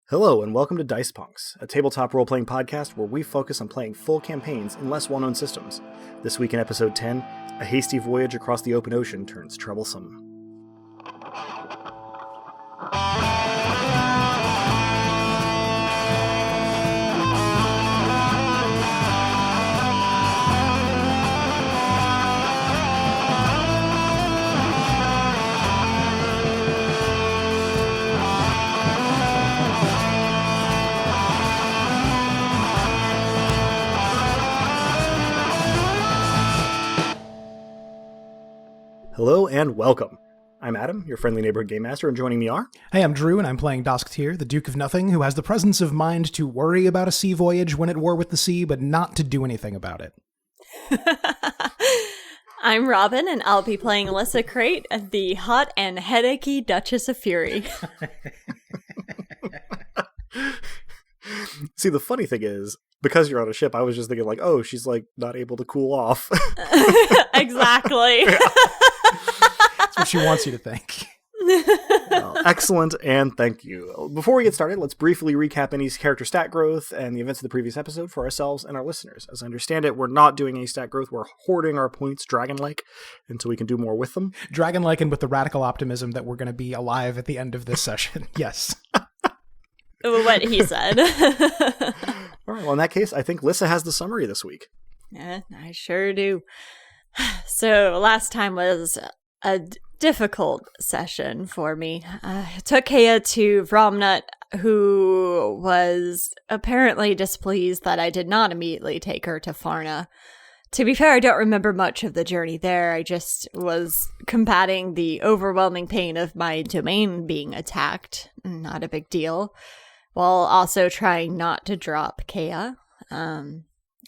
Hello, and welcome to Dice Punks, a tabletop role-playing podcast where we focus on playing full campaigns in less well-known systems. This week in episode 10, a hasty voyage across the open ocean turns troublesome. Hello and welcome. I'm Adam, your friendly neighborhood game master, and joining me are... Hey, I'm Drew, and I'm playing Dosktyr, the Duke of Nothing, who has the presence of mind to worry about a sea voyage when at war with the sea, but not to do anything about it. I'm Robin, and I'll be playing Alyssa Crate, the hot and headachy Duchess of Fury. See, the funny thing is, because you're on a ship, I was just thinking like, oh, she's like not able to cool off. Exactly. That's what she wants you to think. Well, excellent, and thank you. Before we get started, let's briefly recap any character stat growth and the events of the previous episode for ourselves and our listeners. As I understand it, we're not doing any stat growth. We're hoarding our points dragon-like until we can do more with them. Dragon-like and with the radical optimism that we're going to be alive at the end of this session. Yes. What he said. All right, well, in that case, I think Lissa has the summary this week. Yeah, I sure do. So last time was a difficult session for me. I took Kea to Ramnet, who was apparently displeased that I did not immediately take her to Farna. To be fair, I don't remember much of the journey there. I just was combating the overwhelming pain of my domain being attacked. Not a big deal. While also trying not to drop Kea.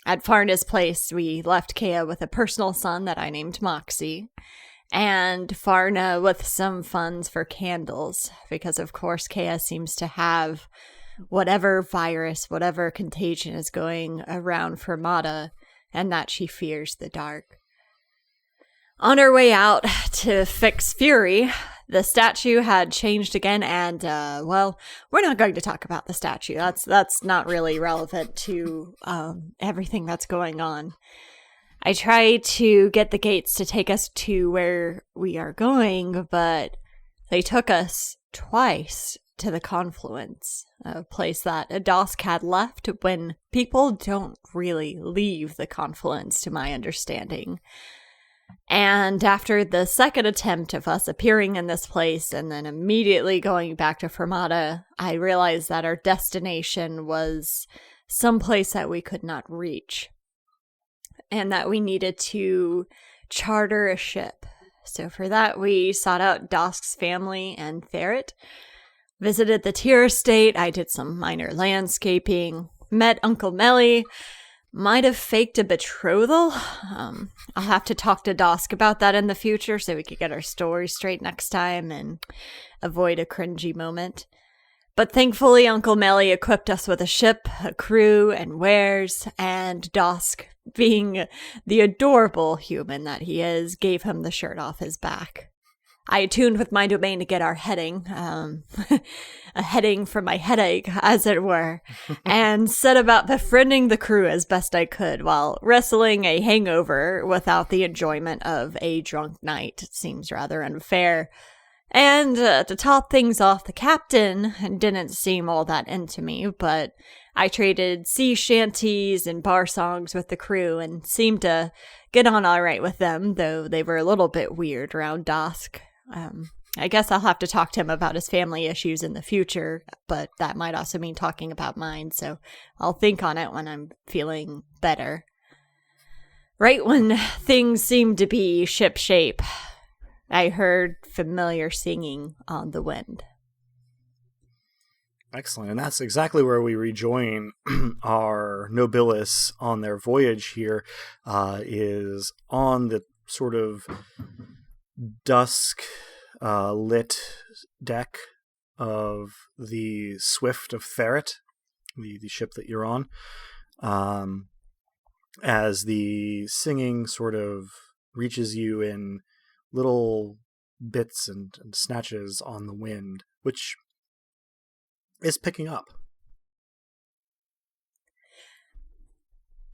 At Farna's place, we left Kea with a personal son that I named Moxie, and Farna with some funds for candles, because of course Kea seems to have whatever virus, whatever contagion is going around Fermata, and that she fears the dark. On her way out to fix Fury, the statue had changed again, and, well, we're not going to talk about the statue. That's not really relevant to everything that's going on. I tried to get the gates to take us to where we are going, but they took us twice to the confluence, a place that Dosk had left when people don't really leave the confluence, to my understanding. And after the second attempt of us appearing in this place and then immediately going back to Fermata, I realized that our destination was someplace that we could not reach, and that we needed to charter a ship. So for that, we sought out Dosk's family and Ferret, visited the Tyr estate. I did some minor landscaping, met Uncle Melly, might have faked a betrothal. I'll have to talk to Dosk about that in the future so we could get our story straight next time and avoid a cringy moment. But thankfully, Uncle Melly equipped us with a ship, a crew, and wares, and Dosk, being the adorable human that he is, gave him the shirt off his back. I attuned with my domain to get our heading, a heading for my headache, as it were, and set about befriending the crew as best I could while wrestling a hangover without the enjoyment of a drunk night. It seems rather unfair. And to top things off, the captain didn't seem all that into me, but I traded sea shanties and bar songs with the crew and seemed to get on all right with them, though they were a little bit weird around Dosk. I guess I'll have to talk to him about his family issues in the future, but that might also mean talking about mine, so I'll think on it when I'm feeling better. Right when things seemed to be shipshape, I heard familiar singing on the wind. Excellent, and that's exactly where we rejoin our Nobilis on their voyage here, is on the sort of dusk lit deck of the Swift of Ferret, the ship that you're on, as the singing sort of reaches you in little bits and snatches on the wind, which is picking up.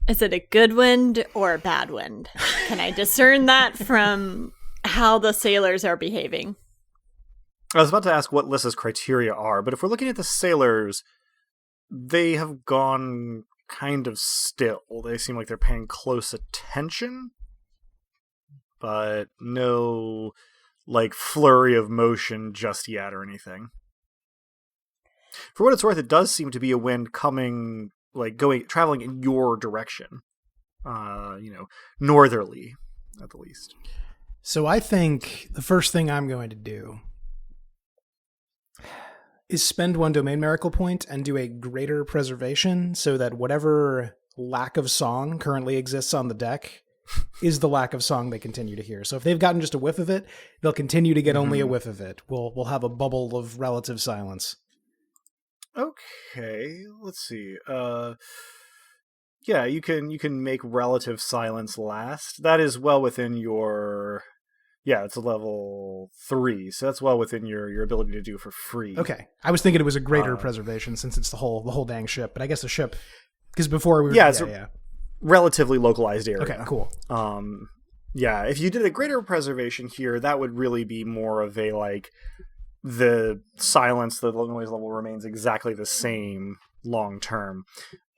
Is it a good wind or a bad wind? Can I discern that from how the sailors are behaving? I was about to ask what Lissa's criteria are, but if we're looking at the sailors, they have gone kind of still. They seem like they're paying close attention, but no, like, flurry of motion just yet or anything. For what it's worth, it does seem to be a wind coming, like, traveling in your direction. Northerly, at the least. So I think the first thing I'm going to do is spend 1 domain miracle point and do a greater preservation so that whatever lack of song currently exists on the deck is the lack of song they continue to hear. So if they've gotten just a whiff of it, they'll continue to get only a whiff of it. We'll have a bubble of relative silence. Okay, let's see. Yeah, you can make relative silence last. That is well within your... Yeah, it's a level 3, so that's well within your ability to do for free. Okay, I was thinking it was a greater preservation since it's the whole dang ship, but I guess the ship, because before we were... Yeah, it's relatively localized area. Okay, cool. Yeah, if you did a greater preservation here, that would really be more of a, like, the silence, the noise level remains exactly the same long term.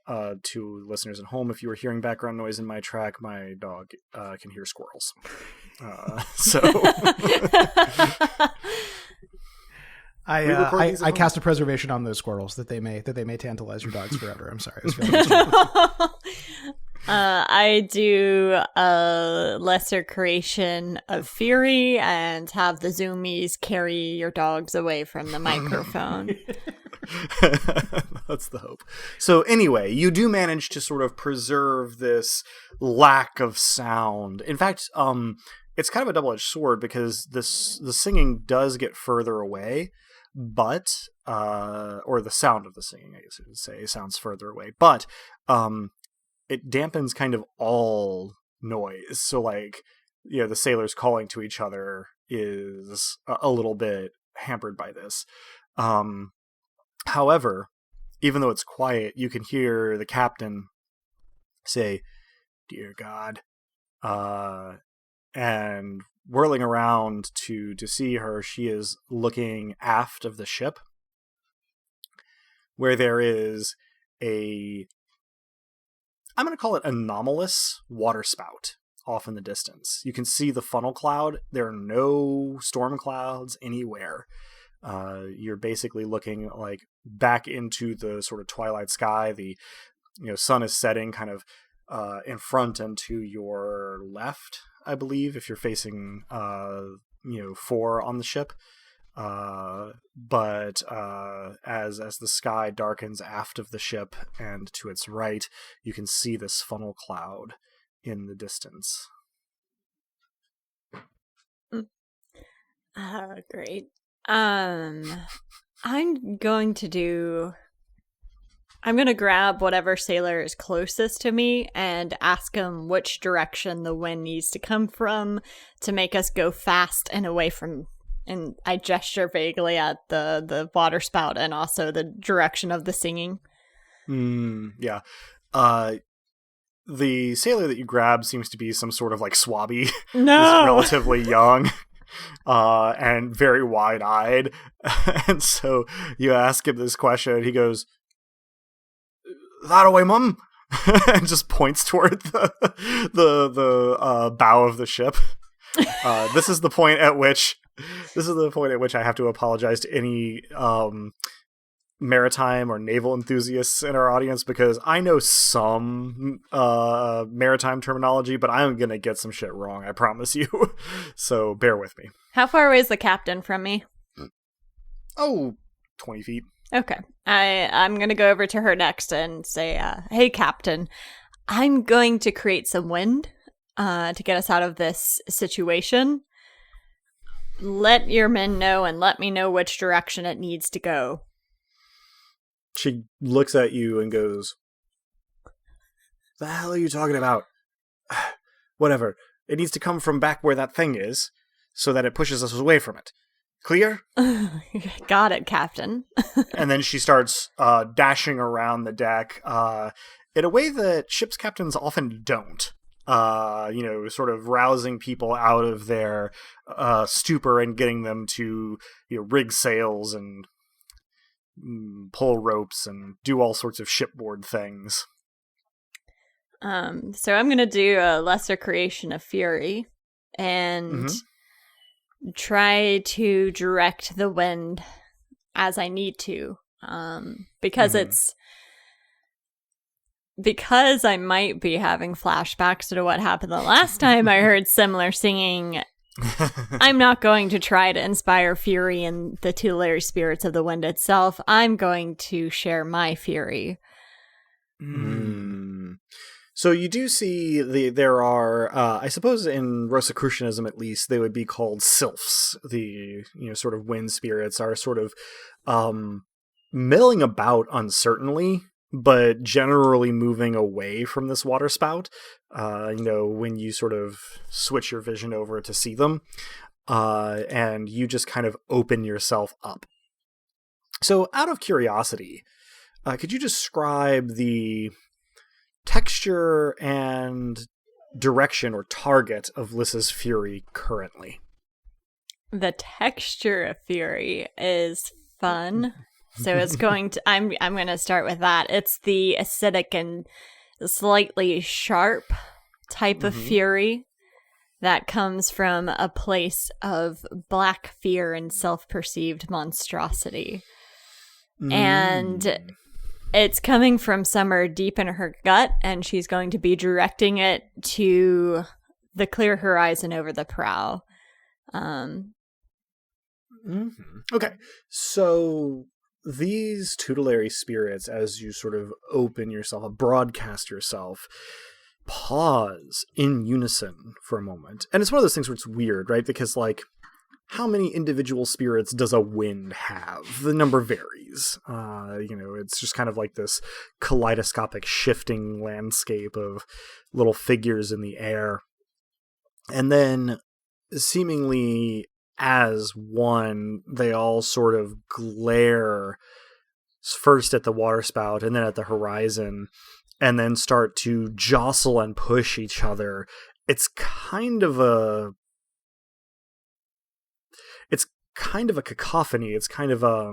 To listeners at home, if you were hearing background noise in my track, my dog can hear squirrels. So I cast a preservation on those squirrels that they may tantalize your dogs forever. I'm sorry. I do a lesser creation of fury and have the zoomies carry your dogs away from the microphone. That's the hope. So anyway, you do manage to sort of preserve this lack of sound. In fact, it's kind of a double-edged sword because the singing does get further away, but or the sound of the singing, I guess I would say, sounds further away, but it dampens kind of all noise. So, like, the sailors calling to each other is a little bit hampered by this. However, even though it's quiet, you can hear the captain say, "Dear God," and whirling around to see her, she is looking aft of the ship, where there is I'm going to call it anomalous water spout off in the distance. You can see the funnel cloud. There are no storm clouds anywhere. You're basically looking like back into the sort of twilight sky. The sun is setting kind of in front and to your left, I believe, if you're facing 4 on the ship. But as the sky darkens aft of the ship and to its right, you can see this funnel cloud in the distance. Great. I'm going to grab whatever sailor is closest to me and ask him which direction the wind needs to come from to make us go fast and away from. And I gesture vaguely at the water spout and also the direction of the singing. Yeah. The sailor that you grab seems to be some sort of like swabby. No! He's relatively young and very wide-eyed. And so you ask him this question and he goes, "That away, mum," and just points toward the bow of the ship. This is the point at which I have to apologize to any maritime or naval enthusiasts in our audience, because I know some maritime terminology, but I'm going to get some shit wrong, I promise you. So bear with me. How far away is the captain from me? 20 feet. Okay. I'm going to go over to her next and say, "Hey, Captain, I'm going to create some wind to get us out of this situation. Let your men know and let me know which direction it needs to go." She looks at you and goes, "The hell are you talking about?" "Whatever. It needs to come from back where that thing is, so that it pushes us away from it. Clear? Got it, Captain. And then she starts dashing around the deck in a way that ship's captains often don't. Sort of rousing people out of their stupor and getting them to rig sails and pull ropes and do all sorts of shipboard things. So I'm going to do a lesser creation of fury and try to direct the wind as I need to, because I might be having flashbacks to what happened the last time I heard similar singing. I'm not going to try to inspire fury in the tutelary spirits of the wind itself. I'm going to share my fury. So you do see there are, I suppose in Rosicrucianism at least, they would be called sylphs. The sort of wind spirits are sort of milling about uncertainly, but generally moving away from this water spout. When you sort of switch your vision over to see them, and you just kind of open yourself up. So, out of curiosity, could you describe the texture and direction or target of Lyssa's fury currently? The texture of fury is fun. So it's going to I'm going to start with that. It's the acidic and slightly sharp type of fury that comes from a place of black fear and self-perceived monstrosity. And it's coming from somewhere deep in her gut, and she's going to be directing it to the clear horizon over the prow. Okay, so these tutelary spirits, as you sort of open yourself, broadcast yourself, pause in unison for a moment. And it's one of those things where it's weird, right? Because, like, how many individual spirits does a wind have? The number varies. It's just kind of like this kaleidoscopic shifting landscape of little figures in the air. And then, seemingly as one, they all sort of glare first at the waterspout and then at the horizon, and then start to jostle and push each other. It's kind of a cacophony. It's kind of a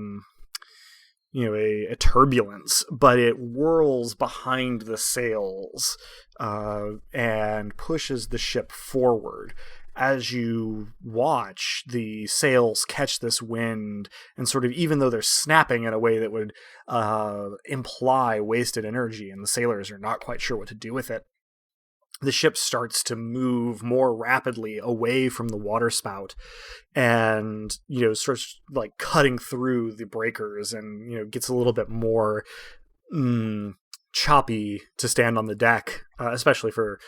turbulence, but it whirls behind the sails and pushes the ship forward. As you watch, the sails catch this wind, and sort of, even though they're snapping in a way that would imply wasted energy, and the sailors are not quite sure what to do with it, the ship starts to move more rapidly away from the waterspout, and starts like cutting through the breakers, and gets a little bit more choppy to stand on the deck, especially for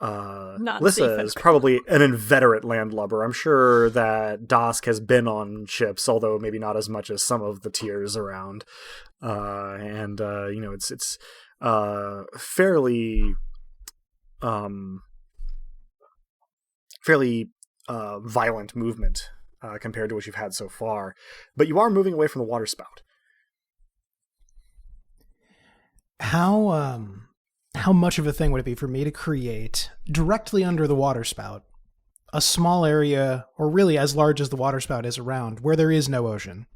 Lyssa is probably an inveterate landlubber. I'm sure that Dosk has been on ships, although maybe not as much as some of the tiers around. It's fairly violent movement compared to what you've had so far. But you are moving away from the waterspout. How much of a thing would it be for me to create, directly under the waterspout, a small area, or really as large as the waterspout is around, where there is no ocean?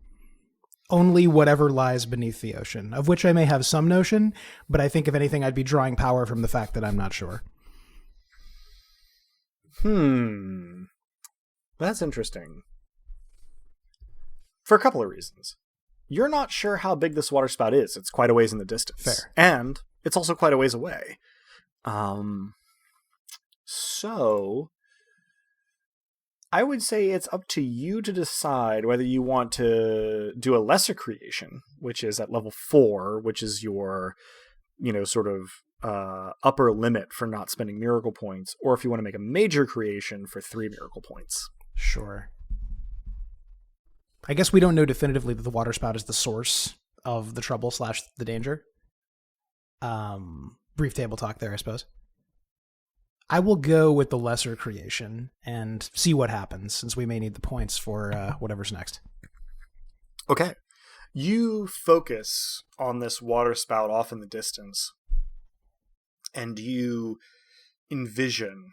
Only whatever lies beneath the ocean, of which I may have some notion, but I think if anything I'd be drawing power from the fact that I'm not sure. That's interesting. For a couple of reasons. You're not sure how big this waterspout is. It's quite a ways in the distance. Fair. And it's also quite a ways away. So I would say it's up to you to decide whether you want to do a lesser creation, which is at level 4, which is your, sort of upper limit for not spending miracle points, or if you want to make a major creation for 3 miracle points. Sure. I guess we don't know definitively that the waterspout is the source of the trouble / the danger. Brief table talk there, I suppose. I will go with the lesser creation and see what happens, since we may need the points for whatever's next. Okay. You focus on this water spout off in the distance, and you envision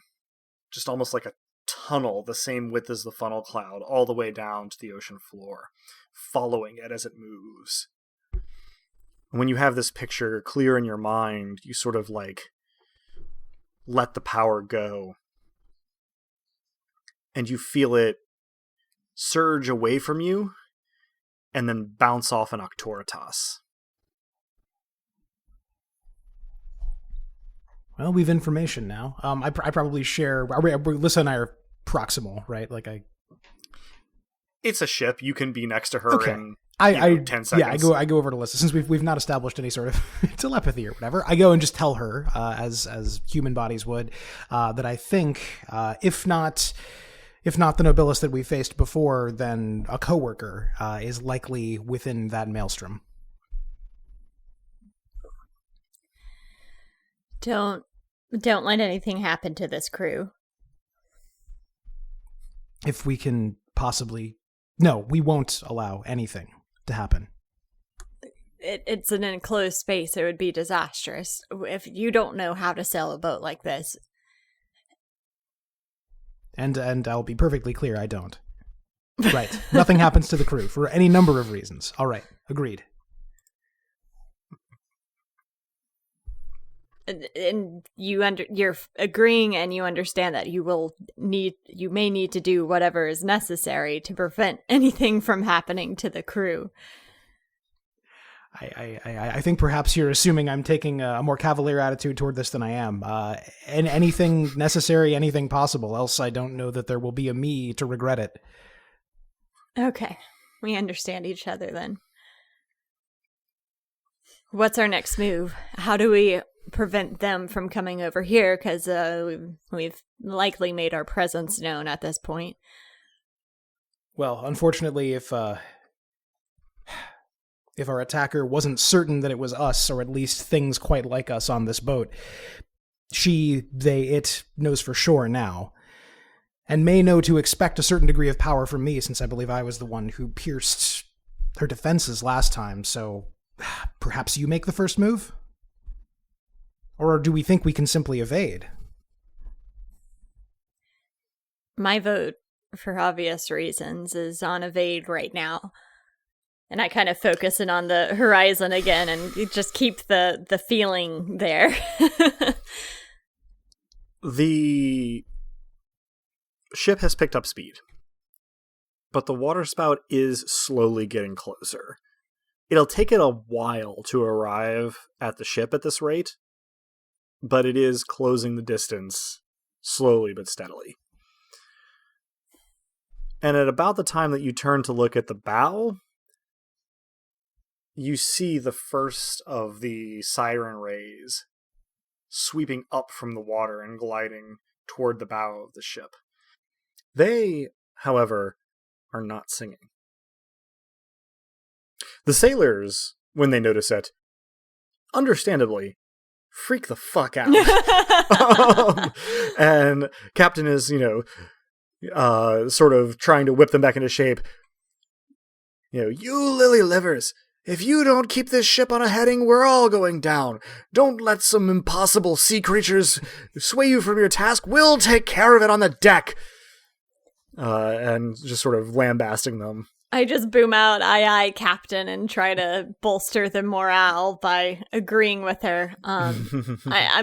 just almost like a tunnel the same width as the funnel cloud all the way down to the ocean floor, following it as it moves. And when you have this picture clear in your mind, you sort of like let the power go, and you feel it surge away from you and then bounce off an Octoritas. Well, we've information now. I probably share. Lissa and I are proximal, right? Like It's a ship. You can be next to her in 10 seconds. Yeah, I go over to Lissa, since we've not established any sort of telepathy or whatever. I go and just tell her, as human bodies would, that I think, if not the Nobilis that we faced before, then a coworker is likely within that maelstrom. Don't let anything happen to this crew. If we can possibly... No, we won't allow anything to happen. It's an enclosed space. It would be disastrous if you don't know how to sail a boat like this. And I'll be perfectly clear, I don't. Right. Nothing happens to the crew for any number of reasons. All right. Agreed. And you're agreeing, and you understand that you may need to do whatever is necessary to prevent anything from happening to the crew. I think perhaps you're assuming I'm taking a more cavalier attitude toward this than I am. And anything necessary, anything possible, else I don't know that there will be a me to regret it. Okay. We understand each other then. What's our next move? How do we prevent them from coming over here? Because we've likely made our presence known at this point. Well, unfortunately, if our attacker wasn't certain that it was us, or at least things quite like us on this boat, it knows for sure now, and may know to expect a certain degree of power from me, since I believe I was the one who pierced her defenses last time, so perhaps you make the first move? Or do we think we can simply evade? My vote, for obvious reasons, is on evade right now. And I kind of focus in on the horizon again and just keep the feeling there. The ship has picked up speed, but the water spout is slowly getting closer. It'll take it a while to arrive at the ship at this rate, but it is closing the distance slowly but steadily. And at about the time that you turn to look at the bow, you see the first of the siren rays sweeping up from the water and gliding toward the bow of the ship. They, however, are not singing. The sailors, when they notice it, understandably, freak the fuck out. And Captain is, sort of trying to whip them back into shape. You lily livers, if you don't keep this ship on a heading, we're all going down. Don't let some impossible sea creatures sway you from your task. We'll take care of it on the deck. And just sort of lambasting them. I just boom out, aye, aye, Captain, and try to bolster the morale by agreeing with her. I'm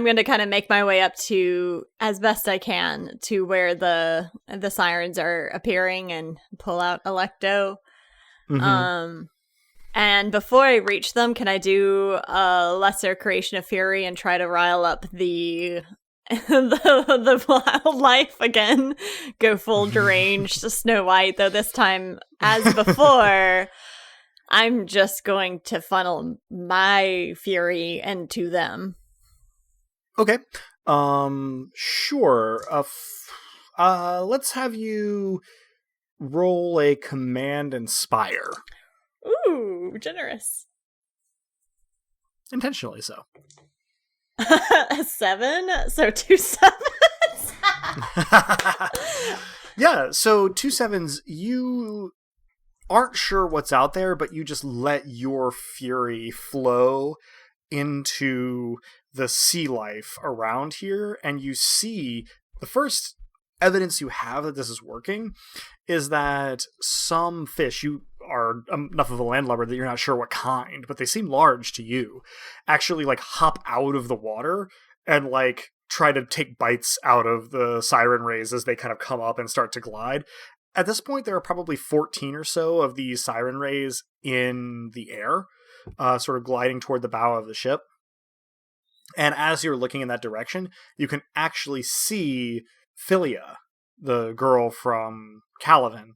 going to kind of make my way up to, as best I can, to where the sirens are appearing and pull out Electo. Mm-hmm. And before I reach them, can I do a lesser creation of fury and try to rile up the wildlife again? Go full deranged Snow White, though this time, as before, I'm just going to funnel my fury into them. Okay. Sure. Let's have you roll a command inspire. Ooh, generous. Intentionally so. 7, so 2 7. Yeah, so 2/7s, you aren't sure what's out there, but you just let your fury flow into the sea life around here, and you see the first evidence you have that this is working is that some fish, you are enough of a landlubber that you're not sure what kind, but they seem large to you, actually like hop out of the water and like try to take bites out of the siren rays as they kind of come up and start to glide. At this point, there are probably 14 or so of these siren rays in the air, sort of gliding toward the bow of the ship. And as you're looking in that direction, you can actually see Philia, the girl from Calavan,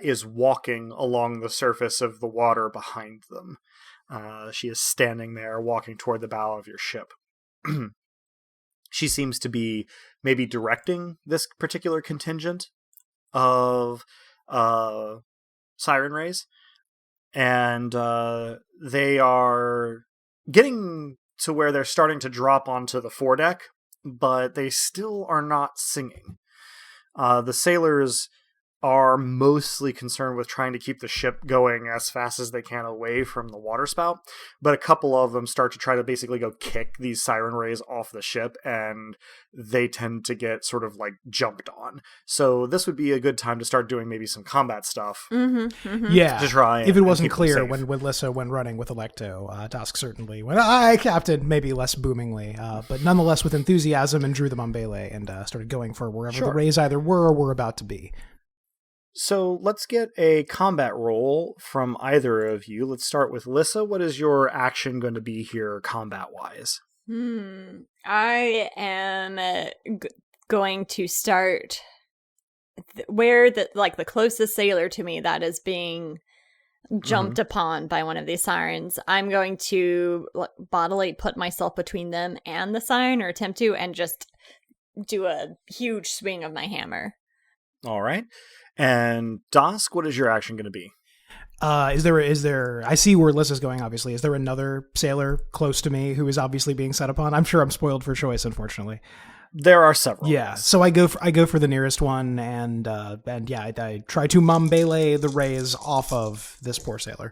is walking along the surface of the water behind them. She is standing there, walking toward the bow of your ship. She seems to be maybe directing this particular contingent of siren rays, and they are getting to where they're starting to drop onto the foredeck, but they still are not singing. The sailors are mostly concerned with trying to keep the ship going as fast as they can away from the waterspout, but a couple of them start to try to basically go kick these siren rays off the ship, and they tend to get sort of like jumped on. So this would be a good time to start doing maybe some combat stuff. Yeah, to try if it wasn't clear safe. when Lissa went running with Electo, Dusk certainly went, "Aye, Captain," maybe less boomingly, but nonetheless with enthusiasm, and drew the Mombele and started going for wherever the rays either were or were about to be. So let's get a combat roll from either of you. Let's start with Lissa. What is your action going to be here combat-wise? I am going to start where the closest sailor to me that is being jumped upon by one of these sirens. I'm going to bodily put myself between them and the siren, or attempt to, and just do a huge swing of my hammer. All right. And Dosk, what is your action going to be? Is there, I see where Lissa's going, obviously. Is there another sailor close to me who is obviously being set upon? I'm sure I'm spoiled for choice, unfortunately. There are several. Yeah, so I go for the nearest one, and yeah, I try to Mombele the rays off of this poor sailor.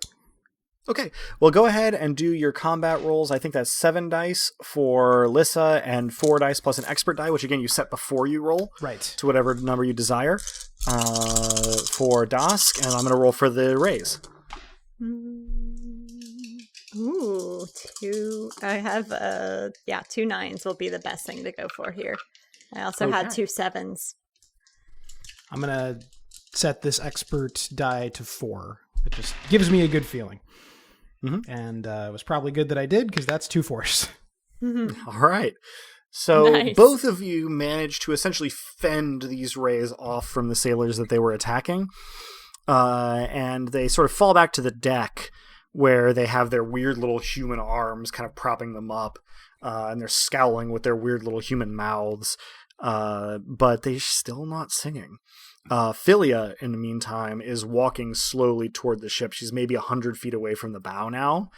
Okay, well, go ahead and do your combat rolls. I think that's 7 dice for Lissa and 4 dice plus an expert die, which again you set before you roll. Right. To whatever number you desire. For Dosk, and I'm going to roll for the raise. Ooh, 2. I have 2 9s will be the best thing to go for here. I also had 2 7s. I'm going to set this expert die to 4. It just gives me a good feeling. And it was probably good that I did, because that's 2 4s. All right. So nice. Both of you managed to essentially fend these rays off from the sailors that they were attacking. And they sort of fall back to the deck, where they have their weird little human arms kind of propping them up. And they're scowling with their weird little human mouths. But they're still not singing. Philia, in the meantime, is walking slowly toward the ship. She's maybe 100 feet away from the bow now,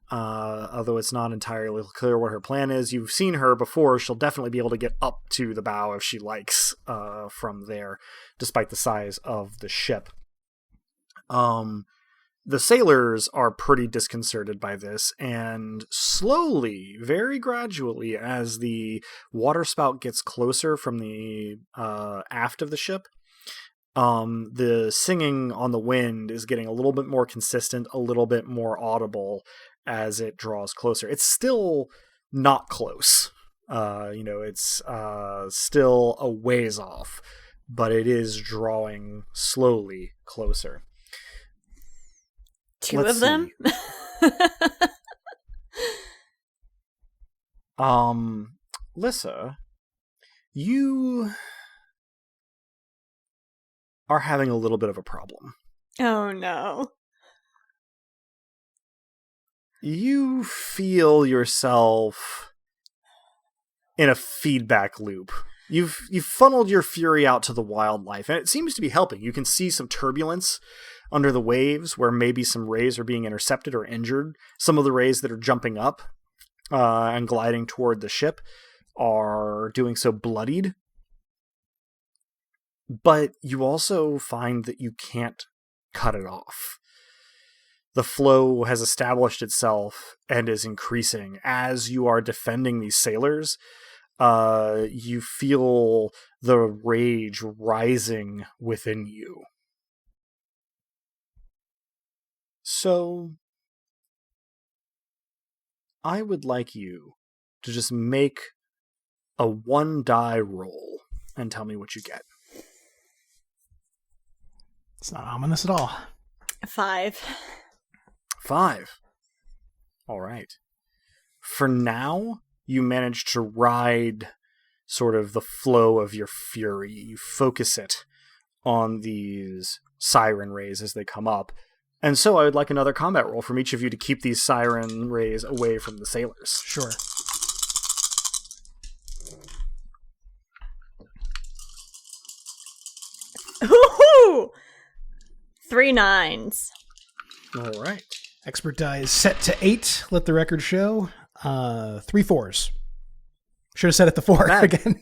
although it's not entirely clear what her plan is. You've seen her before. She'll definitely be able to get up to the bow if she likes from there, despite the size of the ship. The sailors are pretty disconcerted by this, and slowly, very gradually, as the waterspout gets closer from the aft of the ship, the singing on the wind is getting a little bit more consistent, a little bit more audible as it draws closer. It's still not close. It's still a ways off, but it is drawing slowly closer. 2 of them? Lissa, you are having a little bit of a problem. Oh, no. You feel yourself in a feedback loop. You've funneled your fury out to the wildlife, and it seems to be helping. You can see some turbulence under the waves where maybe some rays are being intercepted or injured. Some of the rays that are jumping up and gliding toward the ship are doing so bloodied. but you also find that you can't cut it off. The flow has established itself and is increasing. As you are defending these sailors, you feel the rage rising within you. So, I would like you to just make a 1-die roll and tell me what you get. It's not ominous at all. 5. 5. All right. For now, you manage to ride sort of the flow of your fury. You focus it on these siren rays as they come up. And so I would like another combat roll from each of you to keep these siren rays away from the sailors. Sure. Woohoo! 3 9s. All right. Expert die is set to 8. Let the record show. 3 4s. Should have set it to 4 again.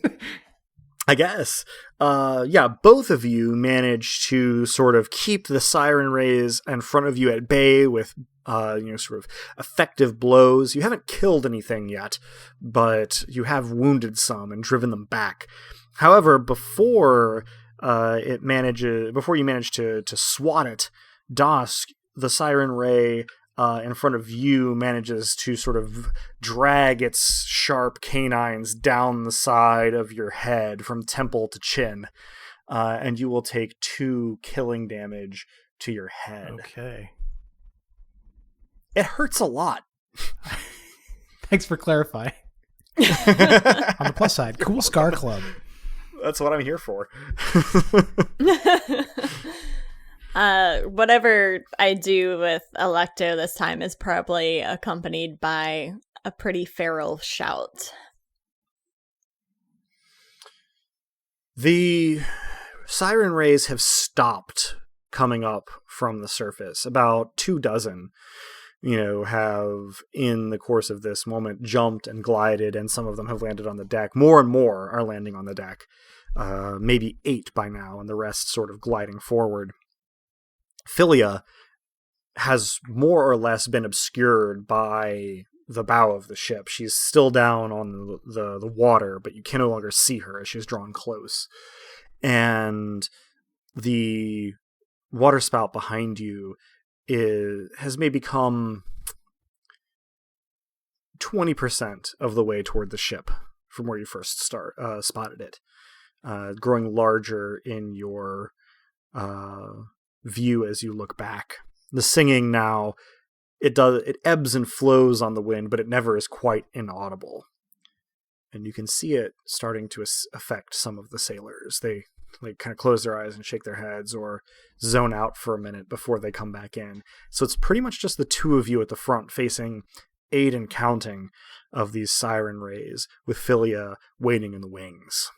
I guess. Yeah, both of you managed to sort of keep the siren rays in front of you at bay with, sort of effective blows. You haven't killed anything yet, but you have wounded some and driven them back. However, before you manage to swat it, Dusk, the siren ray in front of you manages to sort of drag its sharp canines down the side of your head from temple to chin, and you will take 2 killing damage to your head. Okay. It hurts a lot. Thanks for clarifying. On the plus side, cool Scar Club. That's what I'm here for. Whatever I do with Electo this time is probably accompanied by a pretty feral shout. The siren rays have stopped coming up from the surface. About 24, have in the course of this moment jumped and glided, and some of them have landed on the deck. More and more are landing on the deck. Maybe 8 by now, and the rest sort of gliding forward. Philia has more or less been obscured by the bow of the ship. She's still down on the water, but you can no longer see her as she's drawn close. And the waterspout behind you has maybe come 20% of the way toward the ship from where you first spotted it, growing larger in your view as you look back. The singing now, it ebbs and flows on the wind, but it never is quite inaudible. And you can see it starting to affect some of the sailors. They kind of close their eyes and shake their heads or zone out for a minute before they come back in. So it's pretty much just the 2 of you at the front facing 8 and counting of these siren rays, with Philia waiting in the wings.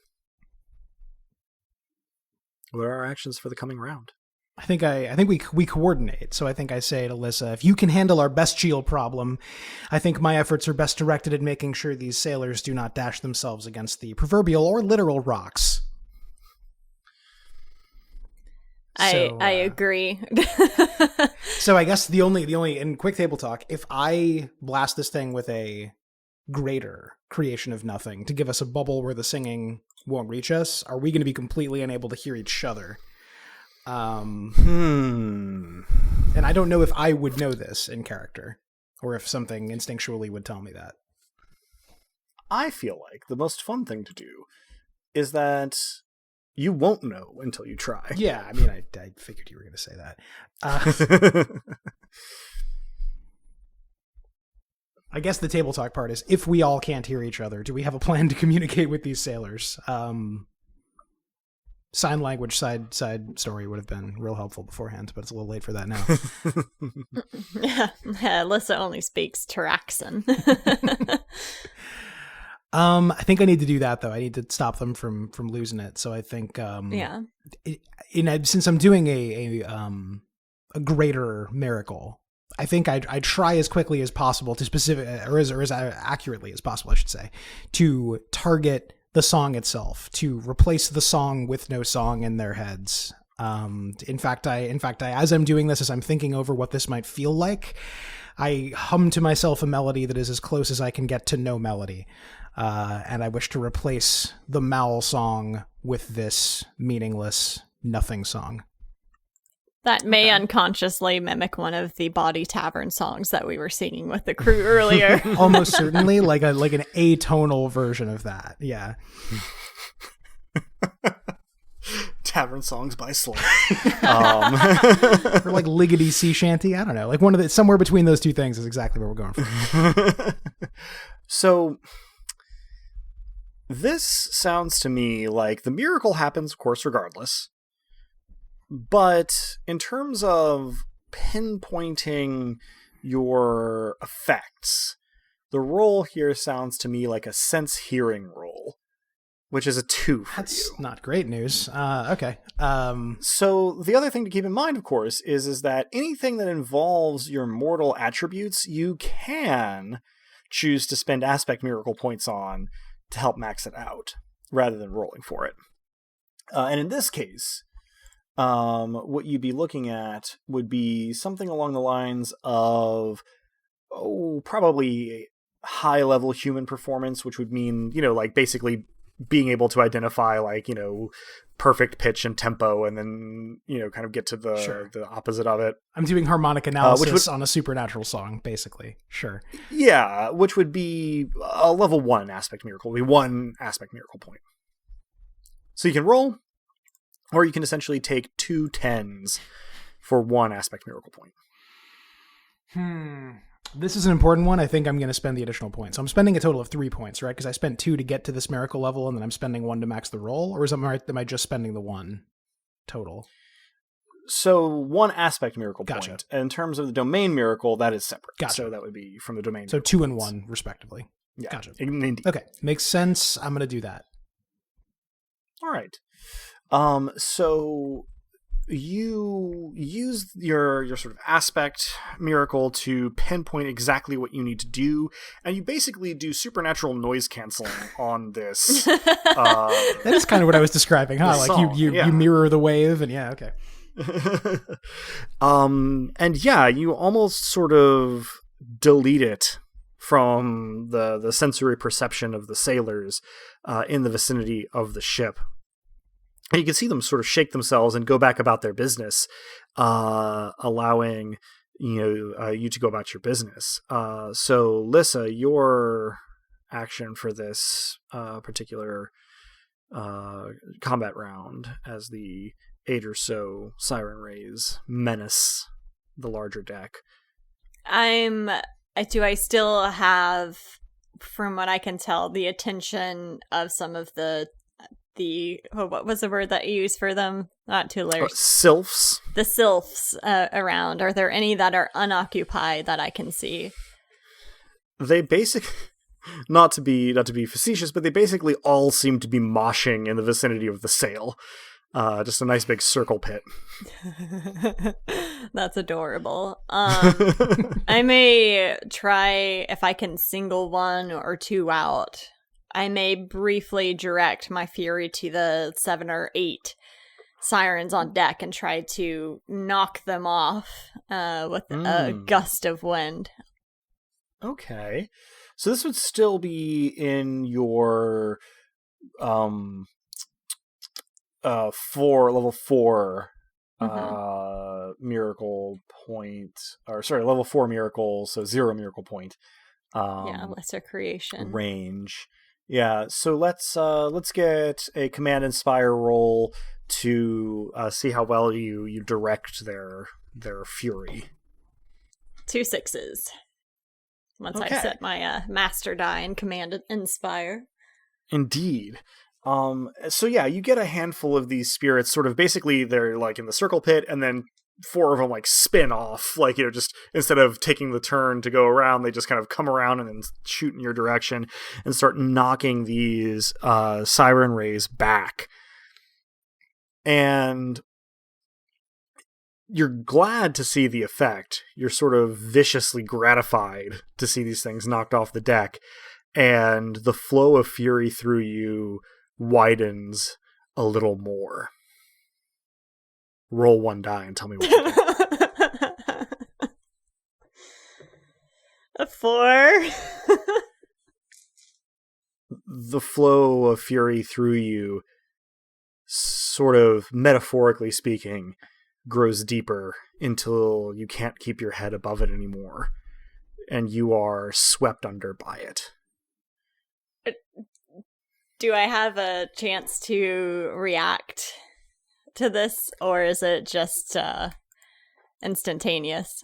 What are our actions for the coming round? I think we coordinate. So I think I say to Alyssa, if you can handle our bestial problem, I think my efforts are best directed at making sure these sailors do not dash themselves against the proverbial or literal rocks. I agree. So I guess the only in quick table talk, if I blast this thing with a greater creation of nothing to give us a bubble where the singing won't reach us, are we going to be completely unable to hear each other? And I don't know if I would know this in character, or if something instinctually would tell me that. I feel like the most fun thing to do is that you won't know until you try. Yeah, I mean, I figured you were going to say that. I guess the table talk part is, if we all can't hear each other, do we have a plan to communicate with these sailors? Sign language side story would have been real helpful beforehand, but it's a little late for that now. Yeah, Alyssa only speaks Taraxan. I think I need to do that, though. I need to stop them from losing it. So I think, since I'm doing a greater miracle, I think I try as quickly as possible to as accurately as possible, I should say, to target the song itself, to replace the song with no song in their heads. In fact, as I'm doing this, as I'm thinking over what this might feel like, I hum to myself a melody that is as close as I can get to no melody. And I wish to replace the Mal song with this meaningless nothing song. That may unconsciously mimic one of the Body Tavern songs that we were singing with the crew earlier. Almost certainly, like an atonal version of that. Yeah. Tavern songs by Slay. Or like Liggity Sea Shanty. I don't know. Like one of the somewhere between those two things is exactly what we're going for. So this sounds to me like the miracle happens, of course, regardless. But in terms of pinpointing your effects, the roll here sounds to me like a sense hearing roll, which is a 2 for That's you. not great news. Okay. So the other thing to keep in mind, of course, is that anything that involves your mortal attributes, you can choose to spend aspect miracle points on to help max it out, rather than rolling for it. And in this case, what you'd be looking at would be something along the lines of, probably high-level human performance, which would mean, like basically being able to identify, like, perfect pitch and tempo, and then, kind of get to the opposite of it. I'm doing harmonic analysis on a supernatural song, basically. Sure. Yeah, which would be a level 1 aspect miracle. Would be 1 aspect miracle point. So you can roll, or you can essentially take 2 10s for 1 aspect miracle point. This is an important one. I think I'm going to spend the additional points. So I'm spending a total of 3 points, right? Because I spent 2 to get to this miracle level, and then I'm spending 1 to max the roll? Or am I just spending the 1 total? So 1 aspect miracle Gotcha. point. And in terms of the domain miracle, that is separate. Gotcha. So that would be from the domain. So 2 and 1, respectively. Yeah. Gotcha. Indeed. Okay. Makes sense. I'm going to do that. All right. So you use your sort of aspect miracle to pinpoint exactly what you need to do, and you basically do supernatural noise canceling on this. That is kind of what I was describing, huh? Like song, you mirror the wave, and yeah, okay. And yeah, you almost sort of delete it from the sensory perception of the sailors in the vicinity of the ship. And you can see them sort of shake themselves and go back about their business, allowing you to go about your business. So, Lissa, your action for this particular combat round, as the 8 or so siren rays menace the larger deck. Do I still have, from what I can tell, the attention of some of the what was the word that you used for them? Not toolers. Sylphs. The sylphs around. Are there any that are unoccupied that I can see? They not to be facetious, but they basically all seem to be moshing in the vicinity of the sail. Just a nice big circle pit. That's adorable. I may try, if I can single 1 or 2 out, I may briefly direct my fury to the 7 or 8 sirens on deck and try to knock them off with a gust of wind. Okay. So this would still be in your level 4 miracle point, or sorry, level 4 miracle, so 0 miracle point. Lesser creation range. Yeah, so let's get a command inspire roll to see how well you direct their fury. 2 6s. Once Okay. I set my master die and command inspire. Indeed. So yeah, you get a handful of these spirits, sort of basically they're like in the circle pit, and then 4 of them like spin off, like, just instead of taking the turn to go around, they just kind of come around and then shoot in your direction and start knocking these siren rays back. And you're glad to see the effect. You're sort of viciously gratified to see these things knocked off the deck. and the flow of fury through you widens a little more. Roll one die and tell me what you get. A 4. The flow of fury through you, sort of metaphorically speaking, grows deeper until you can't keep your head above it anymore, and you are swept under by it. Do I have a chance to react to this, or is it just instantaneous?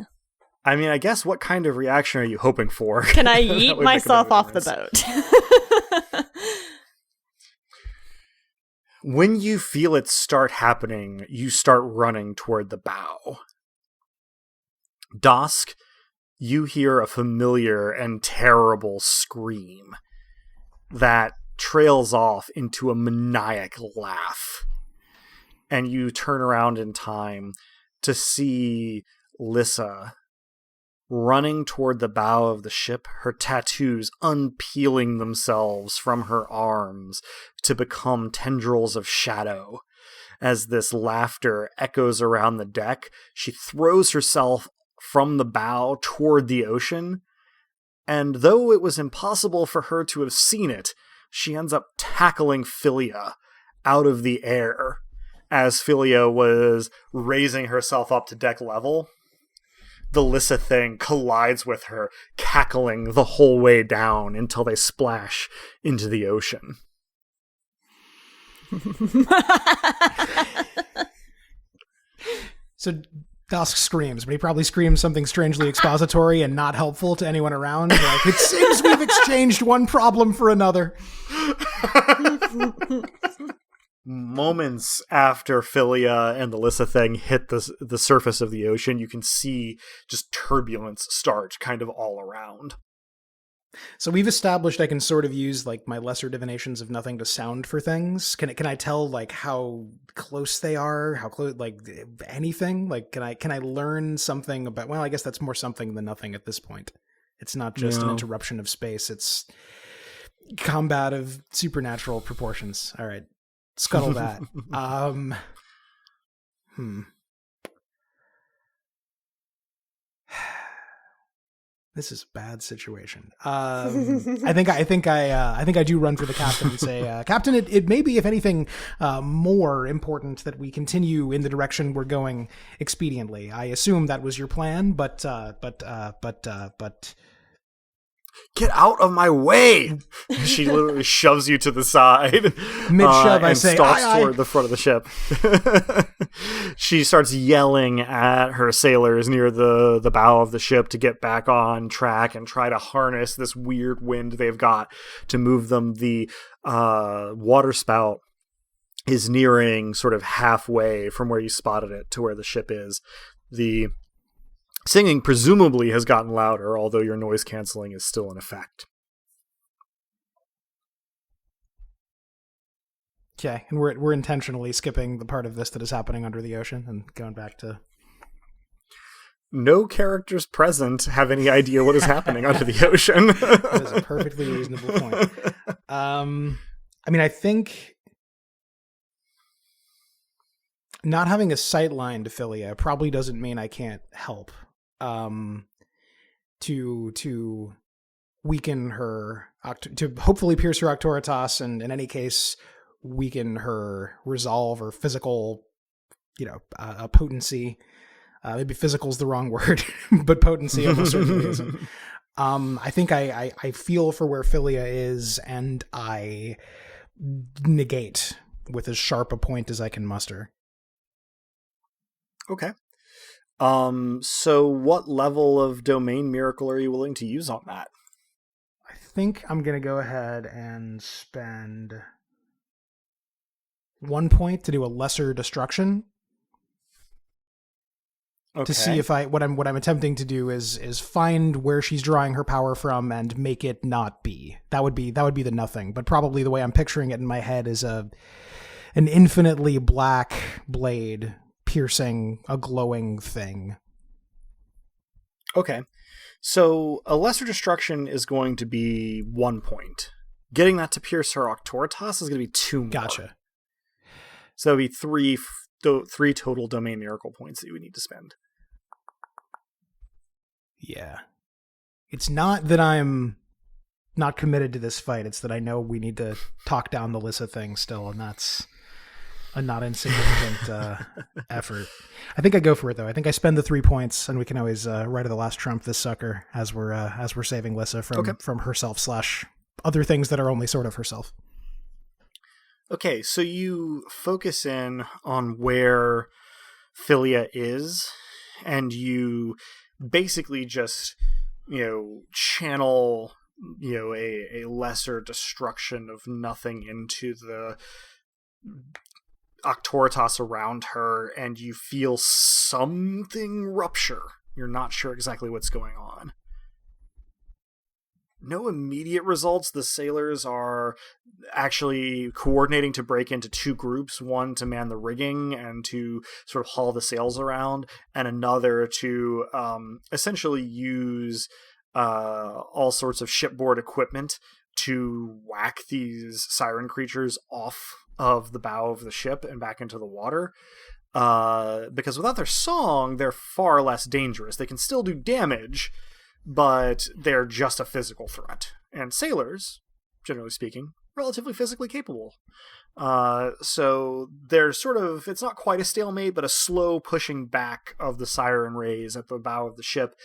I mean, I guess what kind of reaction are you hoping for? Can I yeet myself off the boat? When you feel it start happening, you start running toward the bow. Dosk, you hear a familiar and terrible scream that trails off into a maniac laugh. And you turn around in time to see Lissa running toward the bow of the ship, her tattoos unpeeling themselves from her arms to become tendrils of shadow. As this laughter echoes around the deck, she throws herself from the bow toward the ocean, and though it was impossible for her to have seen it, she ends up tackling Philia out of the air as Philia was raising herself up to deck level. The Lissa thing collides with her, cackling the whole way down until they splash into the ocean. So Dusk screams, but he probably screams something strangely expository and not helpful to anyone around. Like, it seems we've exchanged one problem for another. Moments after Philia and the Lissa thing hit the surface of the ocean, you can see just turbulence start kind of all around. So we've established I can sort of use like my lesser divinations of nothing to sound for things. Can I tell like how close they are? How close, like anything? Like can I learn something about? Well, I guess that's more something than nothing at this point. It's not just an interruption of space. It's combat of supernatural proportions. All right. Scuttle that. This is a bad situation. I think I do run for the captain and say, Captain, it may be, if anything, more important that we continue in the direction we're going expediently. I assume that was your plan, but get out of my way! She literally shoves you to the side. Mid-shove, I say, stalks aye, toward the front of the ship. She starts yelling at her sailors near the bow of the ship to get back on track and try to harness this weird wind they've got to move them. The waterspout is nearing sort of halfway from where you spotted it to where the ship is. The singing presumably has gotten louder, although your noise canceling is still in effect. Okay, and we're intentionally skipping the part of this that is happening under the ocean and going back to... No characters present have any idea what is happening under the ocean. That is a perfectly reasonable point. I mean, I think not having a sight line to Philia probably doesn't mean I can't help. To weaken her, to hopefully pierce her Octoritas, and in any case weaken her resolve or physical, potency. Maybe physical is the wrong word, but potency almost certainly isn't. I think I feel for where Philia is, and I negate with as sharp a point as I can muster. Okay. So what level of domain miracle are you willing to use on that? I think I'm going to go ahead and spend 1 point to do a lesser destruction. Okay. To see if what I'm attempting to do is find where she's drawing her power from and make it not be. That would be the nothing, but probably the way I'm picturing it in my head is an infinitely black blade piercing a glowing thing. Okay. So a lesser destruction is going to be 1 point. Getting that to pierce her Octoritas is going to be 2 more. Gotcha. So it'll be three total domain miracle points that you would need to spend. Yeah. It's not that I'm not committed to this fight. It's that I know we need to talk down the Lissa thing still, and that's a not insignificant effort. I think I go for it, though. I think I spend the 3 points, and we can always right of the last trump this sucker as we're saving Lissa from herself / other things that are only sort of herself. Okay, so you focus in on where Philia is, and you basically just, channel, a lesser destruction of nothing into the Octoritas around her, and you feel something rupture. You're not sure exactly what's going on. No immediate results. The sailors are actually coordinating to break into 2 groups, one to man the rigging and to sort of haul the sails around, and another to essentially use all sorts of shipboard equipment to whack these siren creatures off of the bow of the ship and back into the water. Because without their song, they're far less dangerous. They can still do damage, but they're just a physical threat. And sailors, generally speaking, relatively physically capable. So there's sort of, it's not quite a stalemate, but a slow pushing back of the siren rays at the bow of the ship,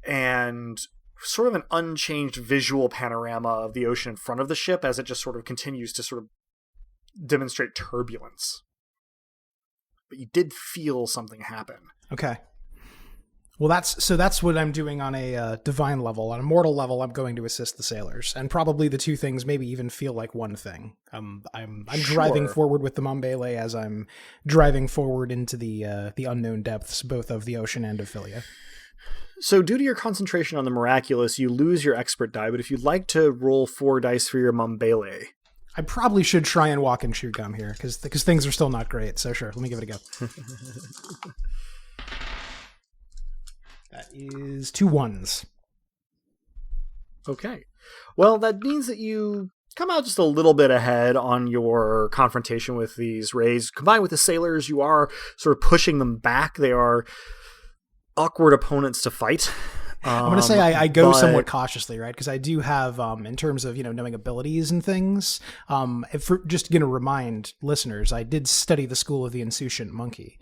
and sort of an unchanged visual panorama of the ocean in front of the ship as it just sort of continues to sort of demonstrate turbulence. But you did feel something happen. Okay. Well, that's what I'm doing on a divine level. On a mortal level, I'm going to assist the sailors, and probably the 2 things maybe even feel like one thing. I'm driving forward with the Mombele as I'm driving forward into the unknown depths, both of the ocean and of Philia. So due to your concentration on the miraculous, you lose your expert die, but if you'd like to roll 4 dice for your Mombele. I probably should try and walk and chew gum here, because things are still not great, so sure, let me give it a go. That is 2 1s. Okay. Well, that means that you come out just a little bit ahead on your confrontation with these rays. Combined with the sailors, you are sort of pushing them back. They are awkward opponents to fight. I'm going to say I go somewhat cautiously, right? Because I do have, in terms of, knowing abilities and things, just going to remind listeners, I did study the school of the insouciant monkey.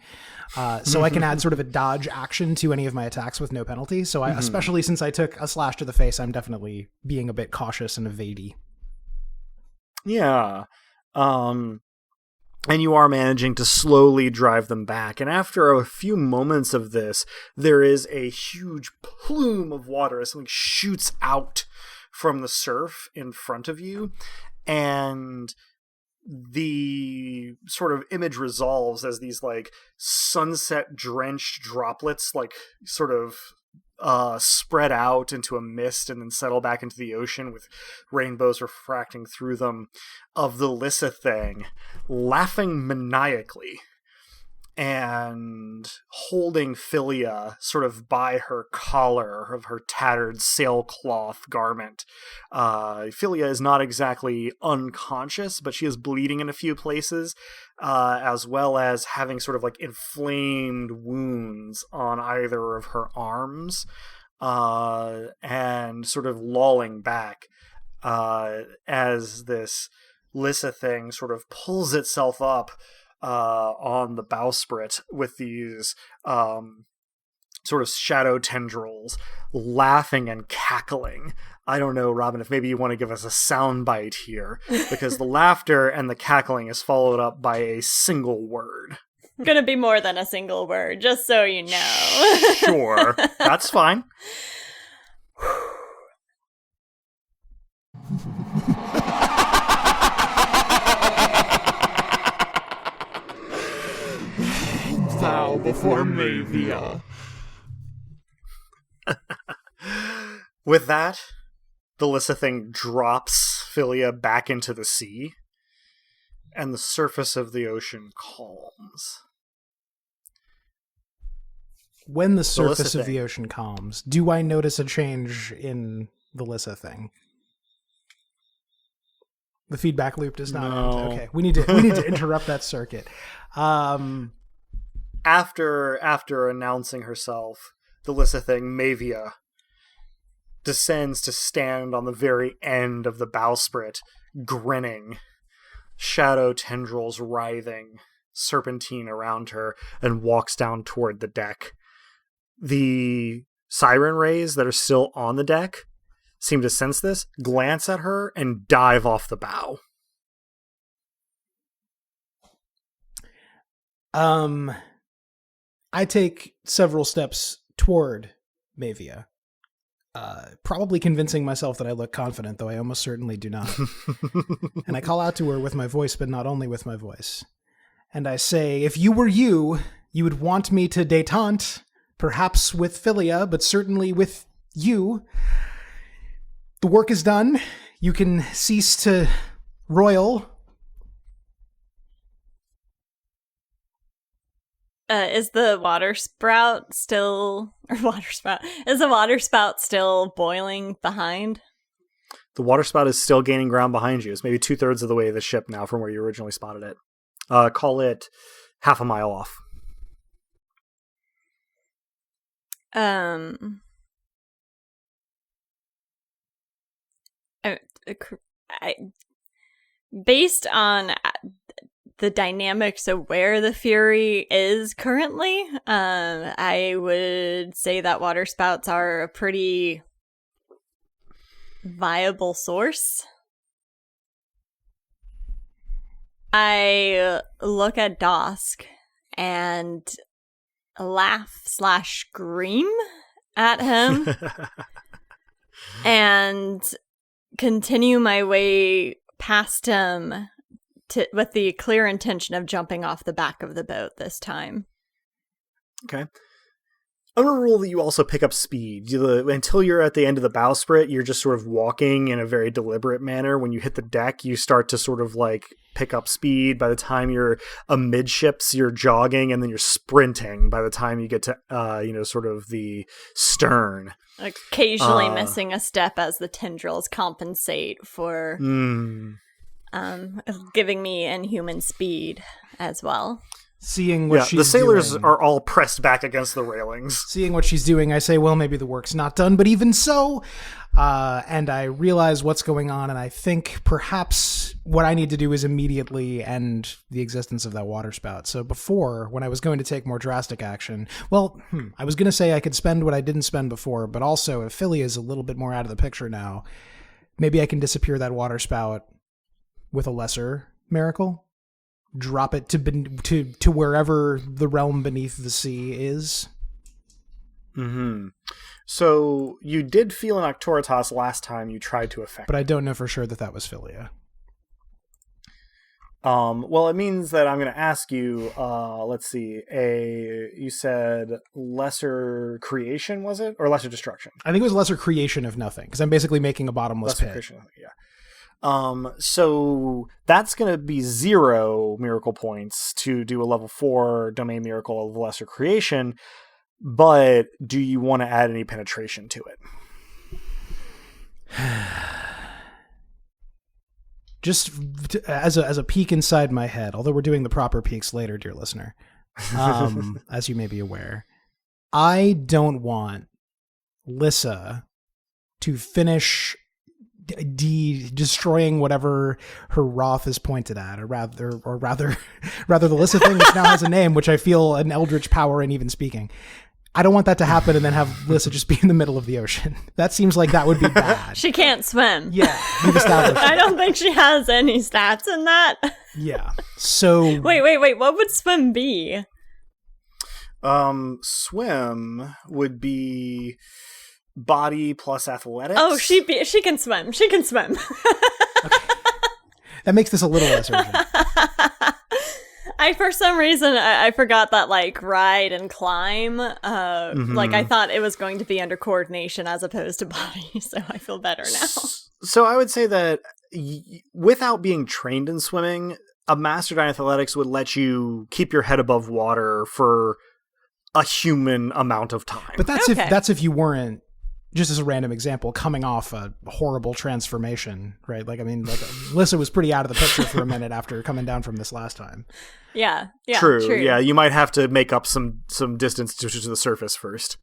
So I can add sort of a dodge action to any of my attacks with no penalty. So especially since I took a slash to the face, I'm definitely being a bit cautious and evadey. Yeah. And you are managing to slowly drive them back. And after a few moments of this, there is a huge plume of water as something shoots out from the surf in front of you. And the sort of image resolves as these like sunset drenched droplets like sort of spread out into a mist and then settle back into the ocean with rainbows refracting through them, of the Lissa thing laughing maniacally and holding Philia sort of by her collar of her tattered sailcloth garment. Philia is not exactly unconscious, but she is bleeding in a few places, as well as having sort of like inflamed wounds on either of her arms, and sort of lolling back as this Lissa thing sort of pulls itself up on the bowsprit with these sort of shadow tendrils laughing and cackling. I don't know, Robin, if maybe you want to give us a soundbite here, because the laughter and the cackling is followed up by a single word. Gonna be more than a single word, just so you know. Sure, that's fine. Thou before Mavia. With that, the Lissa thing drops Philia back into the sea, and the surface of the ocean calms. when the surface Lissa of the thing. ocean calms, do I notice a change in the Lissa thing? The feedback loop does not No. end. Okay, we need to interrupt that circuit. After announcing herself, the Lissa thing, Mavia, descends to stand on the very end of the bowsprit, grinning, shadow tendrils writhing, serpentine around her, and walks down toward the deck. The siren rays that are still on the deck seem to sense this, glance at her, and dive off the bow. I take several steps toward Mavia, probably convincing myself that I look confident, though I almost certainly do not. And I call out to her with my voice, but not only with my voice. And I say, if you were you would want me to detente, perhaps with Philia, but certainly with you. The work is done. You can cease to royal. Is the water spout still boiling behind? The water spout is still gaining ground behind you. It's maybe 2/3 of the way of the ship now from where you originally spotted it. Call it half a mile off. Based on the dynamics of where the Fury is currently, I would say that water spouts are a pretty viable source. I look at Dosk and laugh/scream at him and continue my way past him with the clear intention of jumping off the back of the boat this time. Okay. I'm going to rule that you also pick up speed. Until you're at the end of the bowsprit, you're just sort of walking in a very deliberate manner. When you hit the deck, you start to sort of like pick up speed. By the time you're amidships, you're jogging, and then you're sprinting by the time you get to, sort of the stern. Occasionally missing a step as the tendrils compensate for giving me inhuman speed as well. Seeing what she's doing. The sailors are all pressed back against the railings. Seeing what she's doing, I say, well, maybe the work's not done, but even so, and I realize what's going on, and I think perhaps what I need to do is immediately end the existence of that water spout. So before, when I was going to take more drastic action, I was going to say I could spend what I didn't spend before, but also if Philia is a little bit more out of the picture now, maybe I can disappear that water spout with a lesser miracle. Drop it to wherever the realm beneath the sea is. Mm-hmm. So you did feel an Octoritas last time you tried to affect. But I don't know for sure that was Philia. Well, it means that I'm going to ask you, let's see, you said lesser creation, was it? Or lesser destruction? I think it was lesser creation of nothing, because I'm basically making a bottomless pit. Creation, yeah. So that's going to be 0 miracle points to do a level 4 domain miracle of lesser creation, but do you want to add any penetration to it? Just as a peek inside my head, although we're doing the proper peeks later, dear listener, as you may be aware, I don't want Lissa to finish destroying whatever her wrath is pointed at, or rather the Lissa thing, which now has a name, which I feel an eldritch power in even speaking. I don't want that to happen and then have Lissa just be in the middle of the ocean. That seems like that would be bad. She can't swim. Yeah, we've established I don't think she has any stats in that. Yeah. So wait. What would swim be? Swim would be body plus athletics. Oh, she can swim. She can swim. Okay. That makes this a little less urgent. For some reason, I forgot that, like, ride and climb. Like, I thought it was going to be under coordination as opposed to body, so I feel better now. So I would say that without being trained in swimming, a Master in Athletics would let you keep your head above water for a human amount of time. But that's Okay. if you weren't, just as a random example, coming off a horrible transformation, right? Like, I mean, like Alyssa was pretty out of the picture for a minute after coming down from this last time. Yeah. True. Yeah, you might have to make up some distance to the surface first.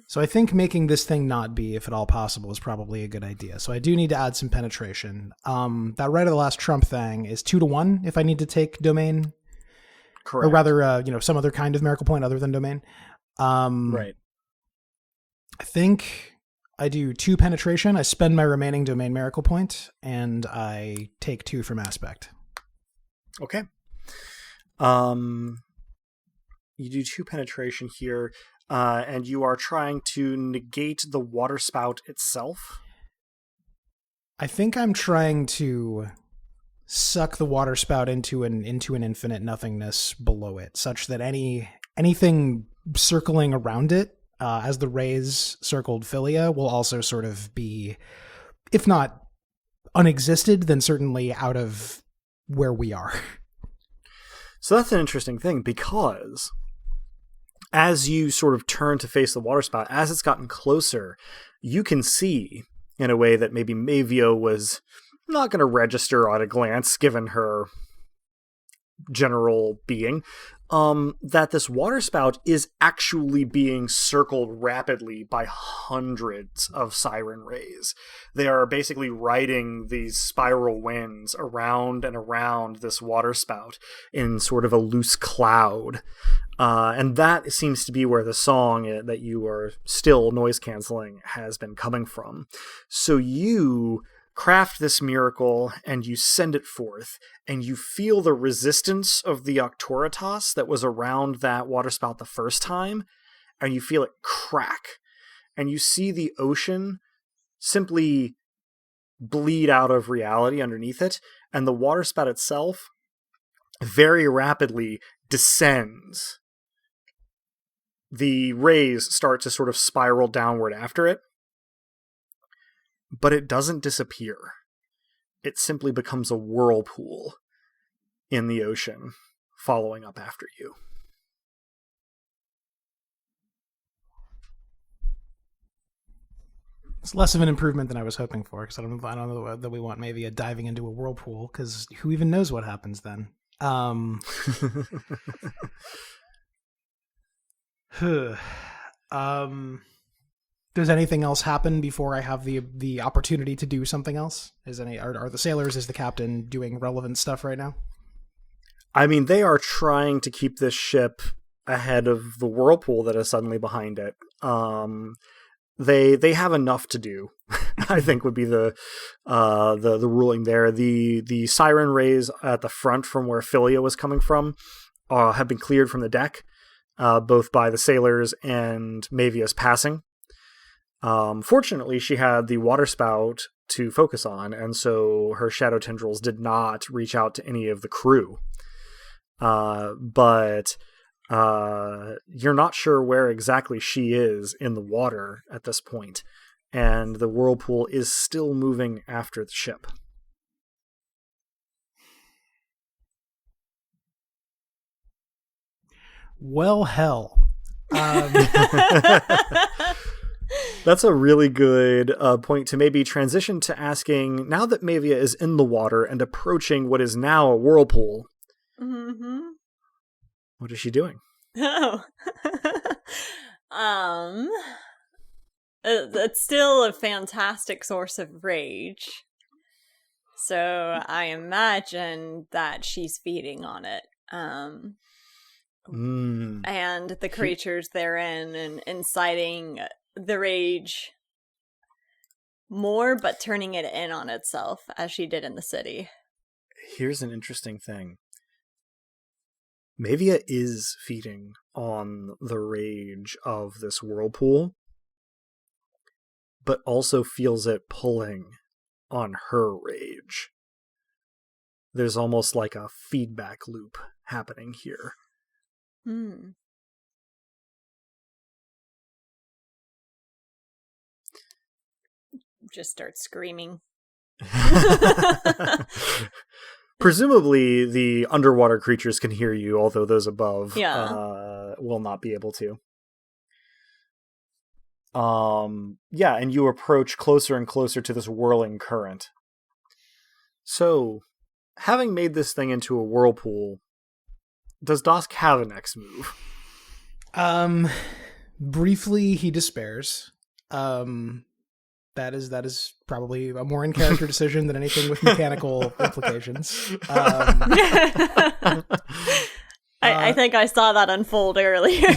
So I think making this thing not be, if at all possible, is probably a good idea. So I do need to add some penetration. That right of the last trump thing is 2-1 if I need to take domain. Correct. Or rather, some other kind of miracle point other than domain. Right. I think I do 2 penetration. I spend my remaining domain miracle point, and I take 2 from aspect. Okay. You do 2 penetration here, and you are trying to negate the water spout itself. I think I'm trying to suck the water spout into an infinite nothingness below it, such that anything circling around it, as the rays circled Philia, will also sort of be, if not unexisted, then certainly out of where we are. So that's an interesting thing, because as you sort of turn to face the water spout, as it's gotten closer, you can see, in a way that maybe Mavia was not going to register at a glance, given her general being, that this water spout is actually being circled rapidly by hundreds of siren rays. They are basically riding these spiral winds around and around this water spout in sort of a loose cloud. And that seems to be where the song that you are still noise canceling has been coming from. So you craft this miracle and you send it forth, and you feel the resistance of the Octoritas that was around that waterspout the first time, and you feel it crack, and you see the ocean simply bleed out of reality underneath it, and the waterspout itself very rapidly descends. The rays start to sort of spiral downward after it, but it doesn't disappear. It simply becomes a whirlpool in the ocean, following up after you. It's less of an improvement than I was hoping for, because I don't know that we want maybe a diving into a whirlpool, because who even knows what happens then? Does anything else happen before I have the opportunity to do something else? Are the sailors, is the captain doing relevant stuff right now? I mean, they are trying to keep this ship ahead of the whirlpool that is suddenly behind it. They have enough to do, I think would be the ruling there. The siren rays at the front from where Philia was coming from have been cleared from the deck, both by the sailors and Mavia's passing. Fortunately, she had the water spout to focus on, and so her shadow tendrils did not reach out to any of the crew. But you're not sure where exactly she is in the water at this point, and the whirlpool is still moving after the ship. Well, hell. That's a really good point to maybe transition to asking, now that Mavia is in the water and approaching what is now a whirlpool, what is she doing? Oh. It's still a fantastic source of rage. So I imagine that she's feeding on it. And the creatures therein, and inciting the rage more, but turning it in on itself as she did in the city. Here's an interesting thing. Mavia is feeding on the rage of this whirlpool, but also feels it pulling on her rage. There's almost like a feedback loop happening here. Just start screaming. Presumably, the underwater creatures can hear you, although those above will not be able to. Yeah, and you approach closer and closer to this whirling current. So, having made this thing into a whirlpool, does Dosk have a next move? Briefly, he despairs. That is probably a more in character decision than anything with mechanical implications. I think I saw that unfold earlier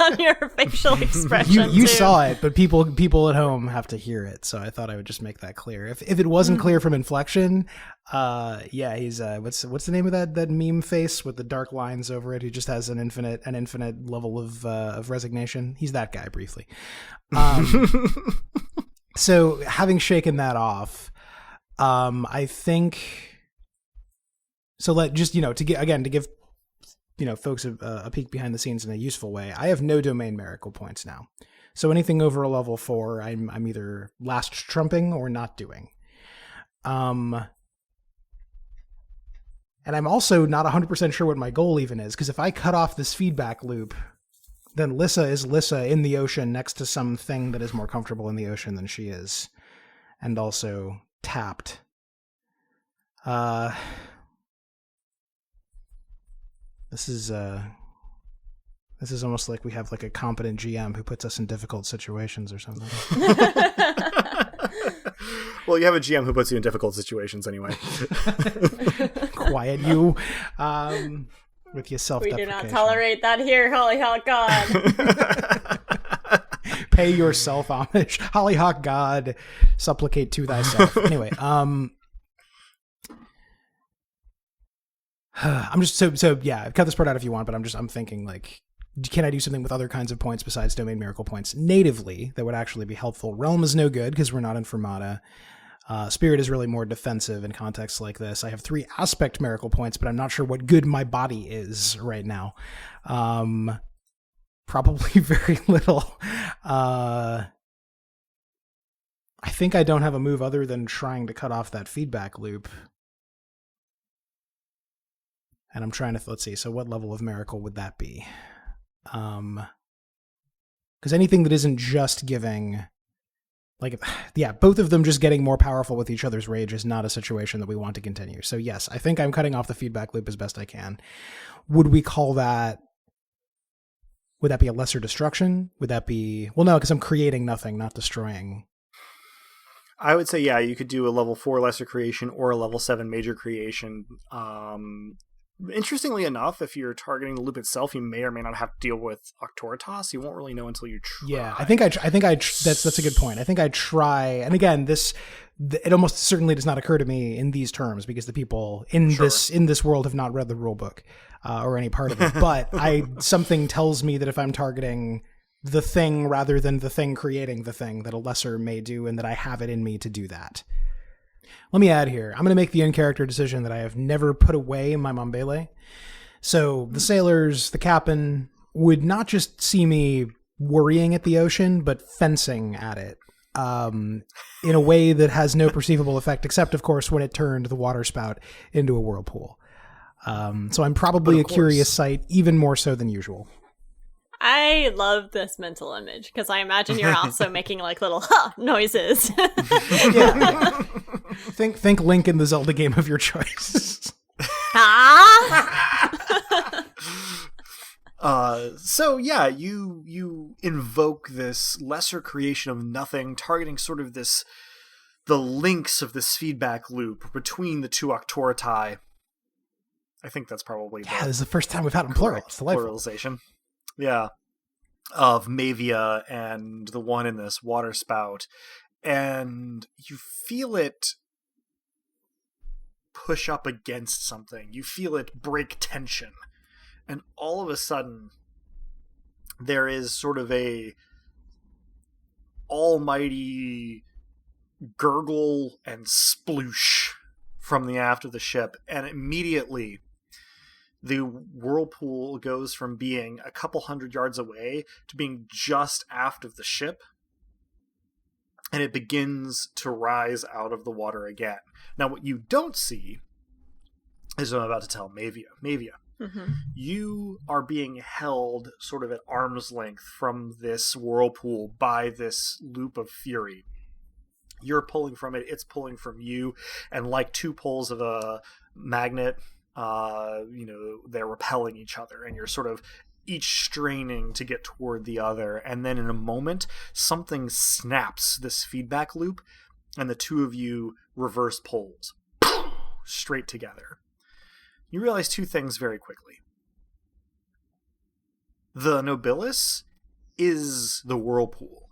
on your facial expression. You too. saw it, but people at home have to hear it, so I thought I would just make that clear. If it wasn't clear from inflection, he's what's the name of that meme face with the dark lines over it? Who just has an infinite level of resignation. He's that guy briefly. So having shaken that off, I think. So to give folks a peek behind the scenes in a useful way. I have no domain miracle points now. So anything over a level 4, I'm either last trumping or not doing. And I'm also not 100% sure what my goal even is, because if I cut off this feedback loop, then Lissa is Lissa in the ocean next to something that is more comfortable in the ocean than she is. And also tapped. This is almost like we have like a competent GM who puts us in difficult situations or something. Well, you have a GM who puts you in difficult situations anyway. Quiet you, with your self-deprecation. We do not tolerate that here, Hollyhock God. Pay yourself homage, Hollyhock God. Supplicate to thyself. Anyway, I'm just so yeah. Cut this part out if you want, but I'm thinking like, can I do something with other kinds of points besides domain miracle points natively that would actually be helpful? Realm is no good because we're not in Fermata. Spirit is really more defensive in contexts like this. I have 3 aspect miracle points, but I'm not sure what good my body is right now. Probably very little. I think I don't have a move other than trying to cut off that feedback loop. And I'm trying to, let's see, so what level of miracle would that be? Because anything that isn't just giving, both of them just getting more powerful with each other's rage is not a situation that we want to continue. So yes, I think I'm cutting off the feedback loop as best I can. Would we call that, would that be a lesser destruction? Would that be, well, no, because I'm creating nothing, not destroying. I would say, yeah, you could do a level 4 lesser creation or a level 7 major creation. Interestingly enough, if you're targeting the loop itself, you may or may not have to deal with Octoritas. You won't really know until you try. Yeah, I think that's a good point. I think I try, and again, it almost certainly does not occur to me in these terms because the people in this world have not read the rule book or any part of it. But something tells me that if I'm targeting the thing rather than the thing creating the thing, that a lesser may do, and that I have it in me to do that. Let me add here. I'm going to make the in-character decision that I have never put away in my Mambele. So the sailors, the captain, would not just see me worrying at the ocean, but fencing at it in a way that has no perceivable effect, except, of course, when it turned the water spout into a whirlpool. So I'm probably a curious sight, even more so than usual. I love this mental image because I imagine you're also making like little noises. Yeah. Think Link in the Zelda game of your choice. So yeah, you invoke this lesser creation of nothing, targeting sort of the links of this feedback loop between the 2 Octoritai. I think that's probably this is the first time we've had them plural. It's delightful. Pluralization. Yeah. Of Mavia and the one in this water spout. And you feel it push up against something. You feel it break tension. And all of a sudden, there is sort of a almighty gurgle and sploosh from the aft of the ship. And immediately, the whirlpool goes from being a couple hundred yards away to being just aft of the ship. And it begins to rise out of the water again. Now, what you don't see This is what I'm about to tell Mavia. Mavia, you are being held sort of at arm's length from this whirlpool by this loop of fury. You're pulling from it, it's pulling from you, and like two poles of a magnet, they're repelling each other, and you're sort of each straining to get toward the other, and then in a moment, something snaps this feedback loop, and the two of you reverse poles straight together. You realize two things very quickly. The Nobilis is the whirlpool.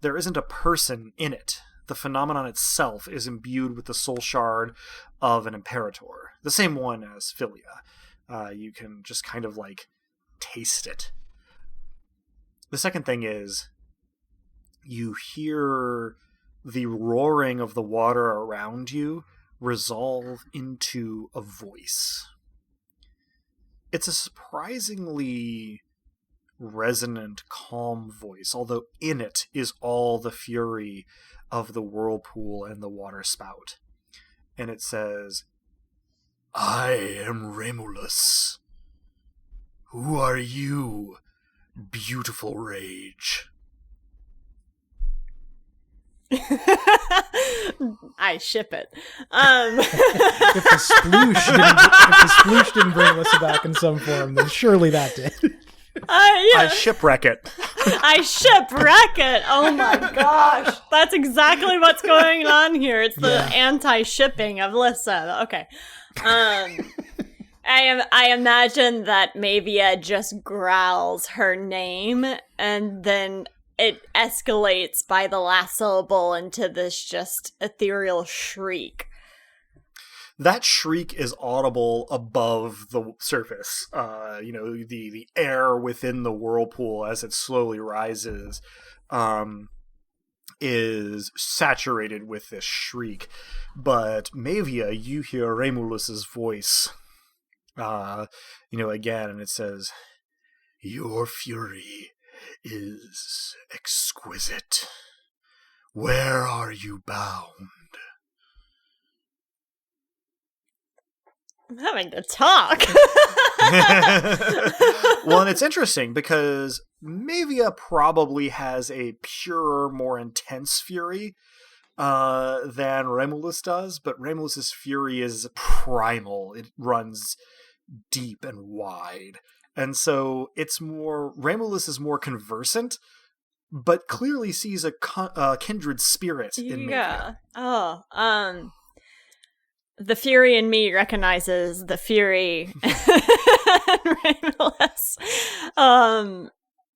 There isn't a person in it. The phenomenon itself is imbued with the soul shard of an imperator, the same one as Philia. You can just kind of like taste it. The second thing is you hear the roaring of the water around you resolve into a voice. It's a surprisingly resonant, calm voice, although in it is all the fury of the whirlpool and the water spout. And it says, "I am Remulus. Who are you, beautiful rage?" I ship it. If the sploosh didn't bring Alyssa back in some form, then surely that did. I shipwreck it. I shipwreck it. Oh my gosh. That's exactly what's going on here. It's the anti-shipping of Lissa. Okay. I imagine that Mavia just growls her name, and then it escalates by the last syllable into this just ethereal shriek. That shriek is audible above the surface. The air within the whirlpool as it slowly rises is saturated with this shriek. But Mavia, you hear Remulus's voice, again, and it says, "Your fury is exquisite. Where are you bound?" I'm having to talk. Well, and it's interesting because Mavia probably has a purer, more intense fury than Remulus does, but Remulus's fury is primal. It runs deep and wide. And so Remulus is more conversant, but clearly sees a kindred spirit in Mavia. The fury in me recognizes the fury in Remulus.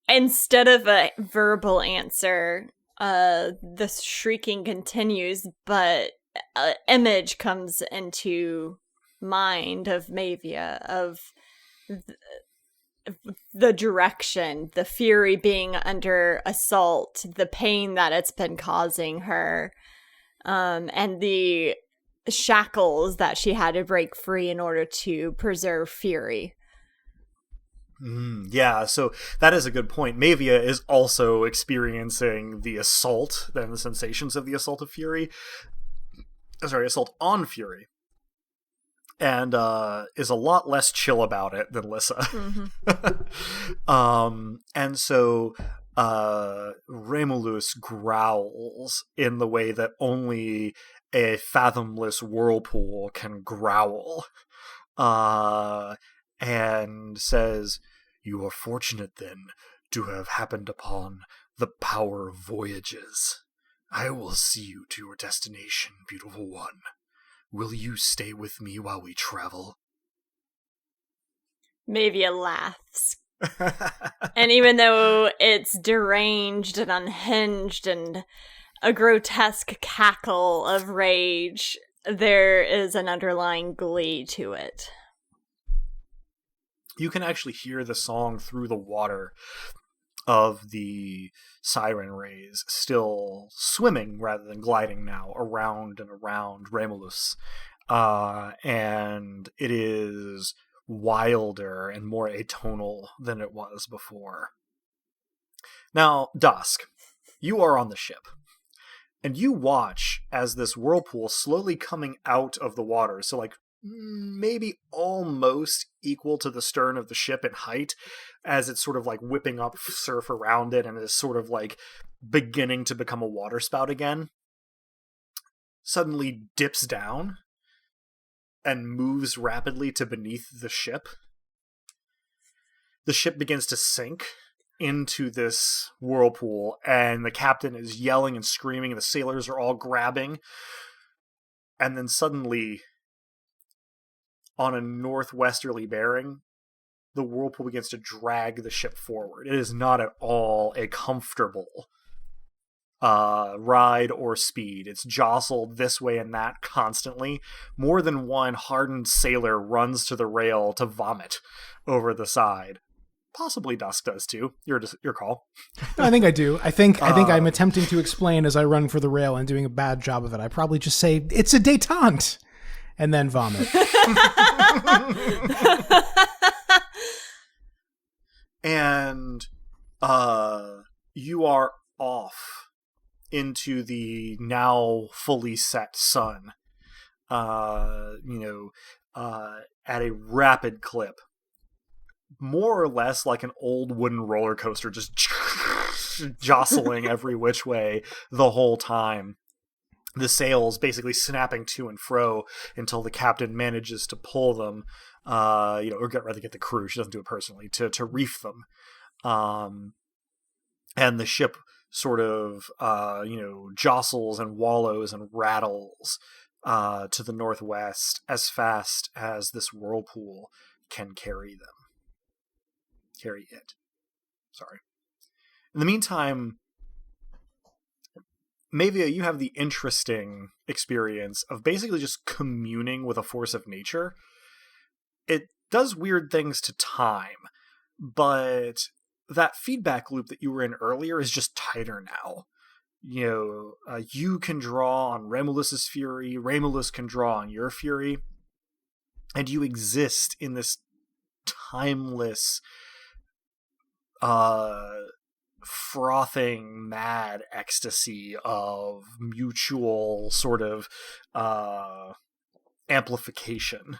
Instead of a verbal answer, the shrieking continues, but an image comes into mind of Mavia, of the direction, the fury being under assault, the pain that it's been causing her, and the shackles that she had to break free in order to preserve fury. So that is a good point. Mavia is also experiencing the assault and the sensations of the assault of fury. Assault on fury. And is a lot less chill about it than Lissa. And so Remulus growls in the way that only a fathomless whirlpool can growl, and says, "You are fortunate, then, to have happened upon the power of voyages. I will see you to your destination, beautiful one. Will you stay with me while we travel?" Mavia laughs. And even though it's deranged and unhinged and a grotesque cackle of rage, there is an underlying glee to it. You can actually hear the song through the water of the siren rays, still swimming rather than gliding now around and around Remulus. And it is wilder and more atonal than it was before. Now, Dusk, you are on the ship. And you watch as this whirlpool slowly coming out of the water, so like maybe almost equal to the stern of the ship in height, as it's sort of like whipping up surf around it and is sort of like beginning to become a waterspout again, suddenly dips down and moves rapidly to beneath the ship. The ship begins to sink into this whirlpool, and the captain is yelling and screaming, and the sailors are all grabbing. And then suddenly, on a northwesterly bearing, the whirlpool begins to drag the ship forward. It is not at all a comfortable ride or speed. It's jostled this way and that constantly. More than one hardened sailor runs to the rail to vomit over the side. Possibly Dusk does too. Your call. I think I do. I think I'm attempting to explain as I run for the rail and doing a bad job of it. I probably just say it's a détente and then vomit. And you are off into the now fully set sun. At a rapid clip. More or less like an old wooden roller coaster, just jostling every which way the whole time. The sails basically snapping to and fro until the captain manages to pull them, or get the crew. She doesn't do it personally, to reef them. And the ship sort of, jostles and wallows and rattles to the northwest as fast as this whirlpool can carry them. Carry it. Sorry. In the meantime, Mavia, you have the interesting experience of basically just communing with a force of nature. It does weird things to time, but that feedback loop that you were in earlier is just tighter now. You can draw on Ramulus's fury, Ramulus can draw on your fury, and you exist in this timeless frothing mad ecstasy of mutual sort of amplification.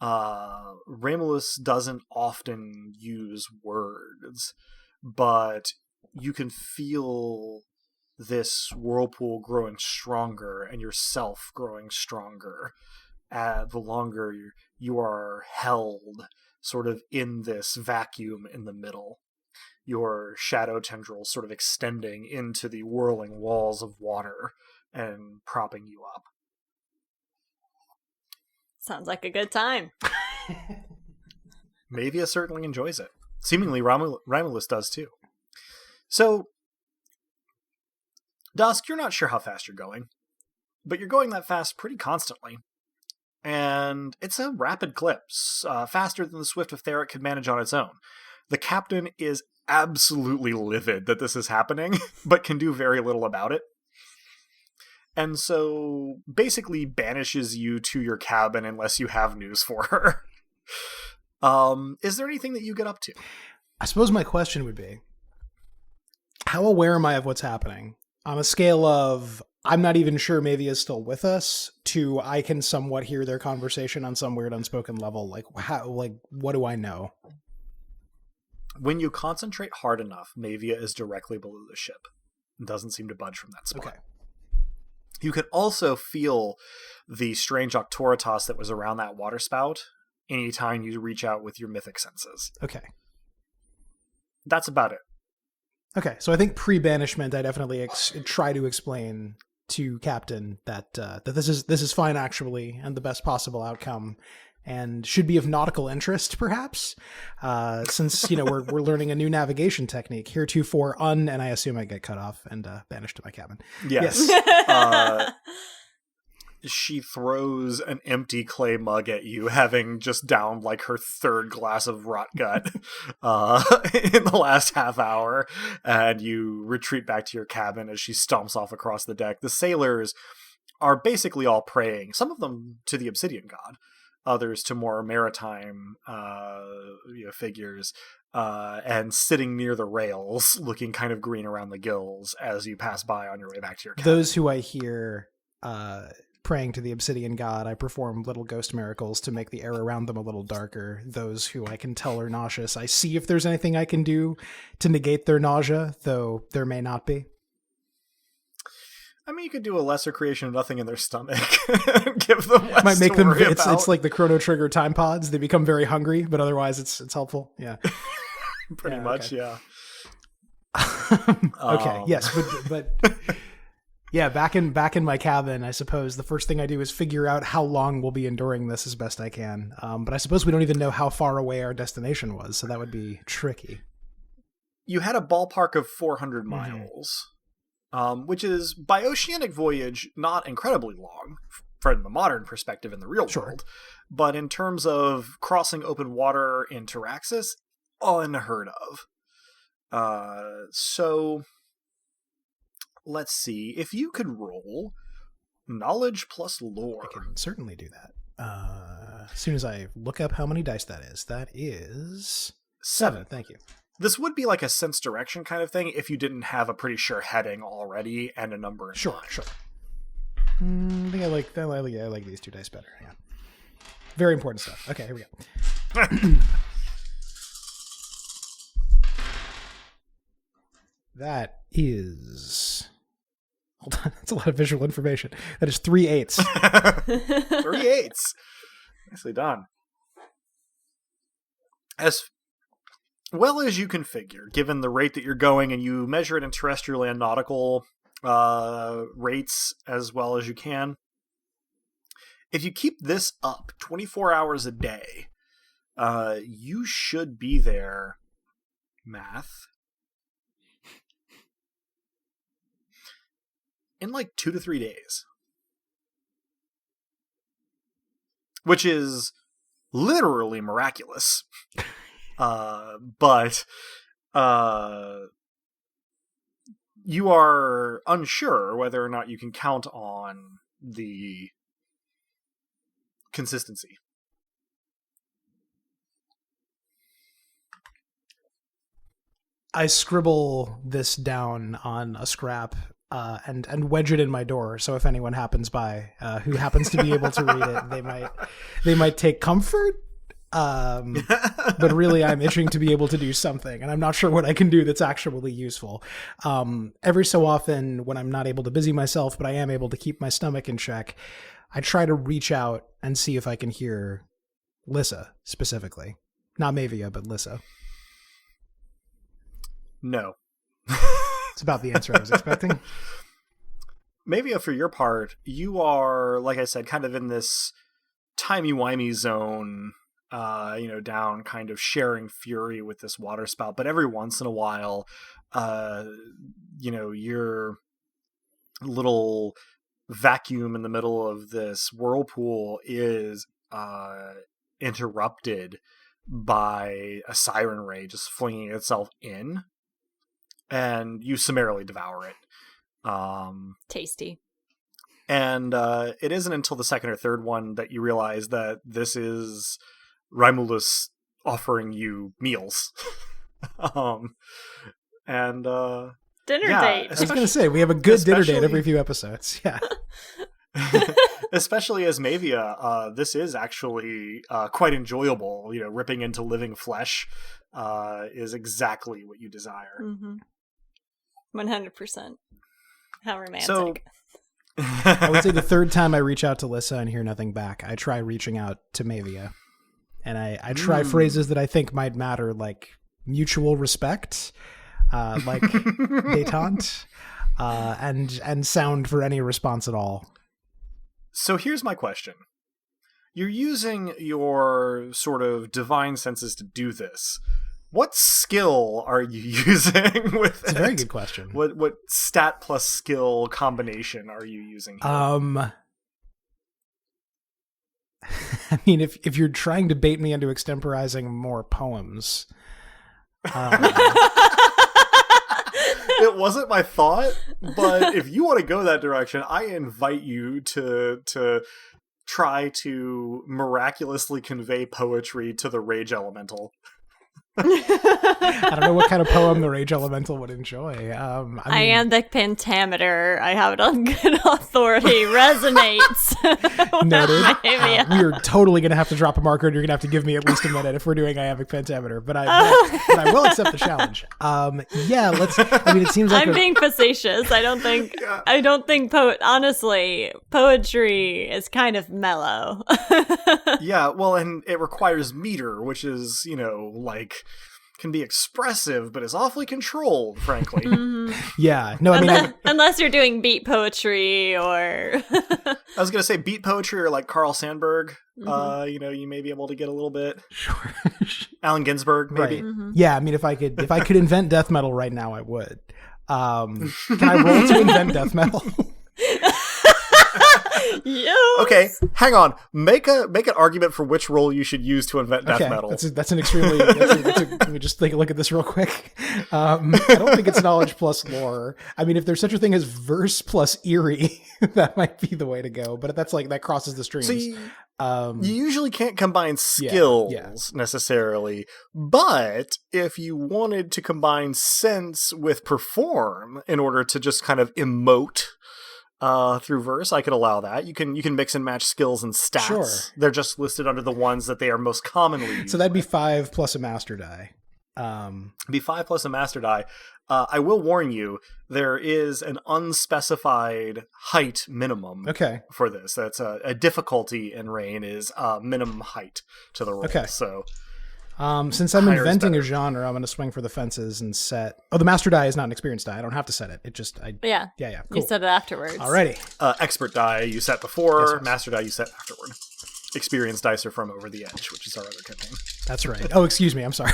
Ramulus doesn't often use words, but you can feel this whirlpool growing stronger and yourself growing stronger the longer you are held sort of in this vacuum in the middle. Your shadow tendrils sort of extending into the whirling walls of water and propping you up. Sounds like a good time. Mavia certainly enjoys it. Seemingly Romulus does too. So, Dusk, you're not sure how fast you're going, but you're going that fast pretty constantly. And it's a rapid clip, faster than the Swift of Theric could manage on its own. The captain is absolutely livid that this is happening, but can do very little about it. And so basically banishes you to your cabin unless you have news for her. Is there anything that you get up to? I suppose my question would be, how aware am I of what's happening? On a scale of, I'm not even sure Mavia is still with us, to I can somewhat hear their conversation on some weird unspoken level. What do I know? When you concentrate hard enough, Mavia is directly below the ship. It doesn't seem to budge from that spot. Okay. You can also feel the strange Octoritas that was around that waterspout anytime you reach out with your mythic senses. Okay. That's about it. Okay, so I think pre-banishment, I definitely try to explain to Captain that this is fine actually, and the best possible outcome, and should be of nautical interest, perhaps, since we're learning a new navigation technique. Heretofore and I assume I get cut off and banished to my cabin. Yes. She throws an empty clay mug at you, having just downed like her third glass of rot gut in the last half hour, and you retreat back to your cabin as she stomps off across the deck. The sailors are basically all praying, some of them to the obsidian god, others to more maritime figures, and sitting near the rails, looking kind of green around the gills as you pass by on your way back to your cabin. Those who I hear praying to the obsidian god, I perform little ghost miracles to make the air around them a little darker. Those who I can tell are nauseous, I see if there's anything I can do to negate their nausea, though there may not be. I mean, you could do a lesser creation of nothing in their stomach. Give them less Might make to them. worry It's about. like the Chrono Trigger time pods. They become very hungry, but otherwise it's helpful. Yeah. Pretty much, okay. yeah. Okay. Yes, but yeah, back in my cabin, I suppose the first thing I do is figure out how long we'll be enduring this as best I can. But I suppose we don't even know how far away our destination was, so that would be tricky. You had a ballpark of 400 miles, which is, by oceanic voyage, not incredibly long from the modern perspective in the real world. But in terms of crossing open water in Taraxis, unheard of. So let's see if you could roll knowledge plus lore. I can certainly do that. As soon as I look up how many dice that is. That is 7. Thank you. This would be like a sense direction kind of thing if you didn't have a pretty sure heading already and a number in Sure. I think I like these 2 dice better. Yeah. Very important stuff. Okay, here we go. That is... Hold on, that's a lot of visual information. That is 3 8s. 3 8s. Nicely done. As well as you can figure, given the rate that you're going, and you measure it in terrestrial and nautical rates as well as you can, if you keep this up 24 hours a day, you should be there. Math. In like 2 to 3 days. Which is literally miraculous. But you are unsure whether or not you can count on the consistency. I scribble this down on a scrap and wedge it in my door, so if anyone happens by who happens to be able to read it, they might take comfort. But really, I'm itching to be able to do something, and I'm not sure what I can do that's actually useful. Every so often, when I'm not able to busy myself, but I am able to keep my stomach in check, I try to reach out and see if I can hear Lissa specifically, not Mavia, but Lissa. No. It's about the answer I was expecting. Maybe for your part, you are, like I said, kind of in this timey-wimey zone, down kind of sharing fury with this water spout. But every once in a while, your little vacuum in the middle of this whirlpool is interrupted by a siren ray just flinging itself in. And you summarily devour it. Tasty. And it isn't until the second or third one that you realize that this is Romulus offering you meals. Dinner yeah, date. I was going to say, we have a good dinner date every few episodes. Yeah. Especially as Mavia, this is actually quite enjoyable. Ripping into living flesh is exactly what you desire. 100%. How romantic. So, I would say the third time I reach out to Lissa and hear nothing back, I try reaching out to Mavia. And I try phrases that I think might matter, like mutual respect, like détente, and sound for any response at all. So here's my question. You're using your sort of divine senses to do this. What skill are you using with it? It's a very good question. What stat plus skill combination are you using here? I mean, if you're trying to bait me into extemporizing more poems, it wasn't my thought, but if you want to go that direction, I invite you to try to miraculously convey poetry to the rage elemental. I don't know what kind of poem the Rage Elemental would enjoy. Iambic pentameter. I have it on good authority. Resonates. Noted. Maybe. We are totally going to have to drop a marker, and you're going to have to give me at least a minute if we're doing iambic pentameter. But I will accept the challenge. Yeah, let's. I mean, it seems like I'm being facetious. I don't think. I don't think honestly, poetry is kind of mellow. Yeah, well, and it requires meter, which is, like, can be expressive, but is awfully controlled, frankly. Yeah, no, I mean, unless you're doing beat poetry or. I was gonna say beat poetry or like Carl Sandburg. You may be able to get a little bit. Sure. Allen Ginsberg, maybe. Right. Yeah, I mean, if I could invent death metal right now, I would. Can I roll to invent death metal? Yes. Okay, hang on. Make an argument for which role you should use to invent death metal. That's an extremely. Let me just take a look at this real quick. I don't think it's knowledge plus lore. I mean, if there's such a thing as verse plus eerie, that might be the way to go. But that's like that crosses the streams. So you usually can't combine skills necessarily, but if you wanted to combine sense with perform in order to just kind of emote through verse, I could allow that. You can mix and match skills and stats. Sure. They're just listed under the ones that they are most commonly used. So that'd be 5 plus a master die. Be 5 plus a master die. I will warn you, there is an unspecified height minimum for this. That's a difficulty in Rain is minimum height to the roll. Okay. So since I'm inventing a genre, I'm going to swing for the fences and set. Oh, the master die is not an experience die. I don't have to set it. It just yeah. Cool. You set it afterwards. Alrighty. Expert die you set before. Yes, master die you set afterward. Experience dice are from Over the Edge, which is our other campaign. That's right. Oh, excuse me. I'm sorry.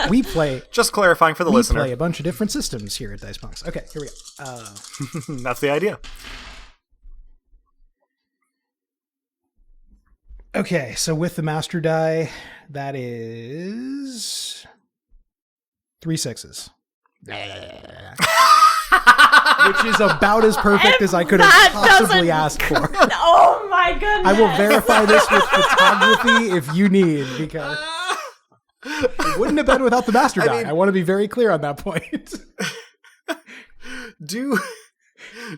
We play. Just clarifying for the listener. We play a bunch of different systems here at Dice Punks. Okay, here we go. That's the idea. Okay, so with the master die, that is 3 6s. Which is about as perfect as I could have possibly asked for. Oh my goodness. I will verify this with photography if you need, because it wouldn't have been without the master die. I want to be very clear on that point.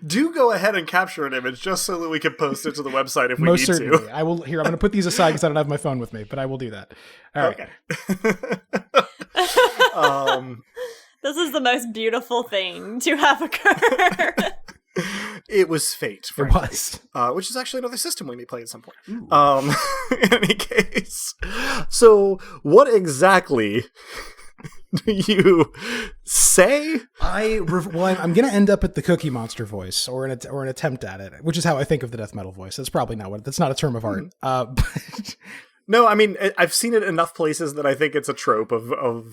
Do go ahead and capture an image just so that we can post it to the website if we Most need certainly. to. I will. Here, I'm going to put these aside because I don't have my phone with me, but I will do that. All right. Okay. This is the most beautiful thing to have occur. It was fate, frankly. It was. Which is actually another system we may play at some point. In any case. So, what exactly do you say? I'm going to end up at the Cookie Monster voice, or an attempt at it, which is how I think of the death metal voice. That's probably not what. That's not a term of art. But no, I mean, I've seen it enough places that I think it's a trope of